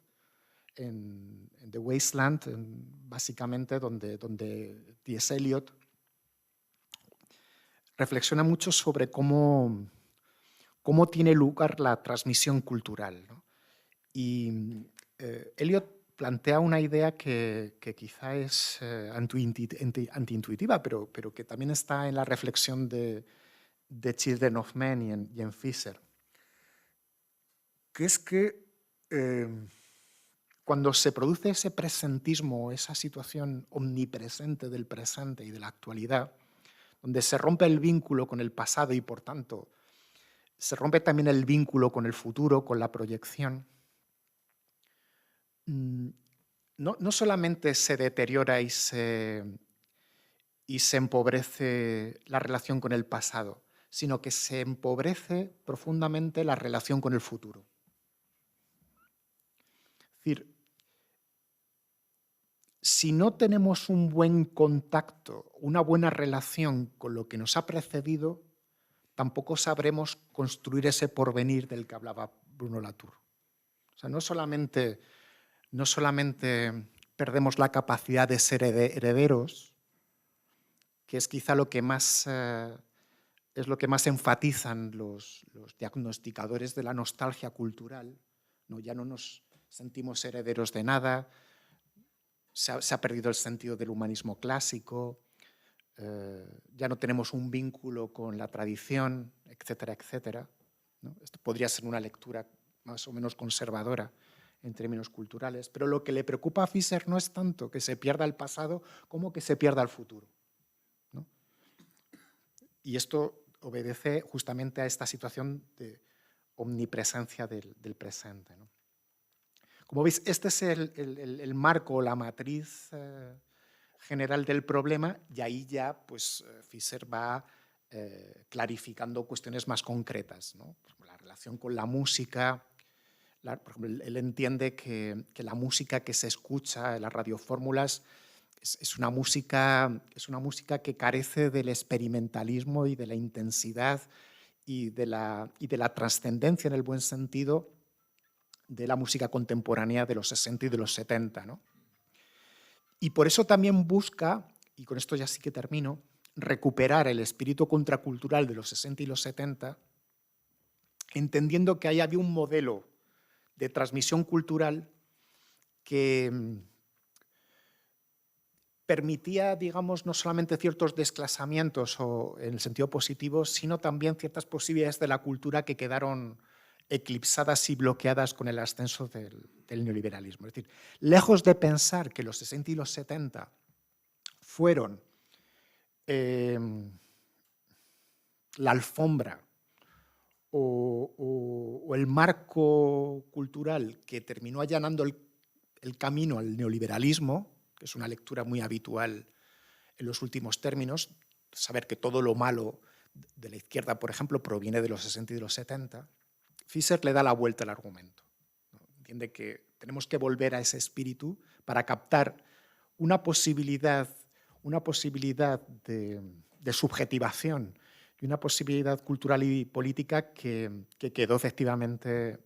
en The Wasteland, básicamente donde T.S. Eliot reflexiona mucho sobre cómo tiene lugar la transmisión cultural, ¿no? Y Eliot plantea una idea que quizá es antiintuitiva, pero que también está en la reflexión de Children of Men y en Fischer, que es que cuando se produce ese presentismo, esa situación omnipresente del presente y de la actualidad, donde se rompe el vínculo con el pasado y, por tanto, se rompe también el vínculo con el futuro, con la proyección, no solamente se deteriora y se empobrece la relación con el pasado, sino que se empobrece profundamente la relación con el futuro. Es decir, si no tenemos un buen contacto, una buena relación con lo que nos ha precedido, tampoco sabremos construir ese porvenir del que hablaba Bruno Latour. O sea, no solamente perdemos la capacidad de ser herederos, que es quizá lo que más enfatizan los diagnosticadores de la nostalgia cultural, ¿no? Ya no nos sentimos herederos de nada, se ha perdido el sentido del humanismo clásico, ya no tenemos un vínculo con la tradición, etcétera, etcétera, ¿no? Esto podría ser una lectura más o menos conservadora en términos culturales, pero lo que le preocupa a Fischer no es tanto que se pierda el pasado como que se pierda el futuro, ¿no? Y esto obedece justamente a esta situación de omnipresencia del presente, ¿no? Como veis, este es el marco, la matriz general del problema, y ahí ya pues, Fischer va clarificando cuestiones más concretas, ¿no? La relación con la música. Por ejemplo, él entiende que la música que se escucha en las radiofórmulas es una música que carece del experimentalismo y de la intensidad y de la trascendencia, en el buen sentido, de la música contemporánea de los 60 y de los 70, ¿no? Y por eso también busca, y con esto ya sí que termino, recuperar el espíritu contracultural de los 60 y los 70, entendiendo que ahí había un modelo de transmisión cultural que permitía, digamos, no solamente ciertos desclasamientos o en el sentido positivo, sino también ciertas posibilidades de la cultura que quedaron eclipsadas y bloqueadas con el ascenso del neoliberalismo. Es decir, lejos de pensar que los 60 y los 70 fueron la alfombra o el marco cultural que terminó allanando el camino al neoliberalismo, que es una lectura muy habitual en los últimos términos, saber que todo lo malo de la izquierda, por ejemplo, proviene de los 60 y de los 70, Fischer le da la vuelta al argumento, ¿no? Entiende que tenemos que volver a ese espíritu para captar una posibilidad de subjetivación y una posibilidad cultural y política que quedó efectivamente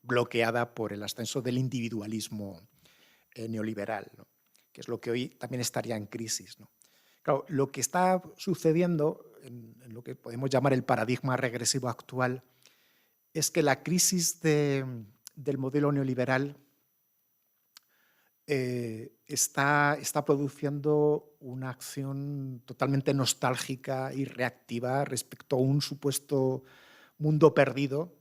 bloqueada por el ascenso del individualismo neoliberal, ¿no? Que es lo que hoy también estaría en crisis, ¿no? Claro, lo que está sucediendo en lo que podemos llamar el paradigma regresivo actual es que la crisis del modelo neoliberal está produciendo una acción totalmente nostálgica y reactiva respecto a un supuesto mundo perdido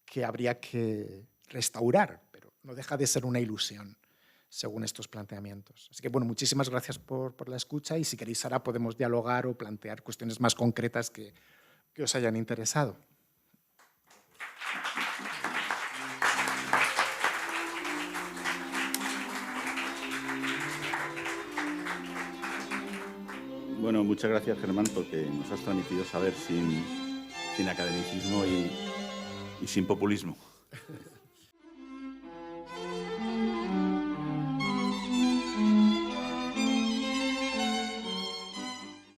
que habría que restaurar, pero no deja de ser una ilusión, según estos planteamientos. Así que, bueno, muchísimas gracias por la escucha y si queréis ahora podemos dialogar o plantear cuestiones más concretas que os hayan interesado. Bueno, muchas gracias, Germán, porque nos has transmitido saber sin academicismo y sin populismo.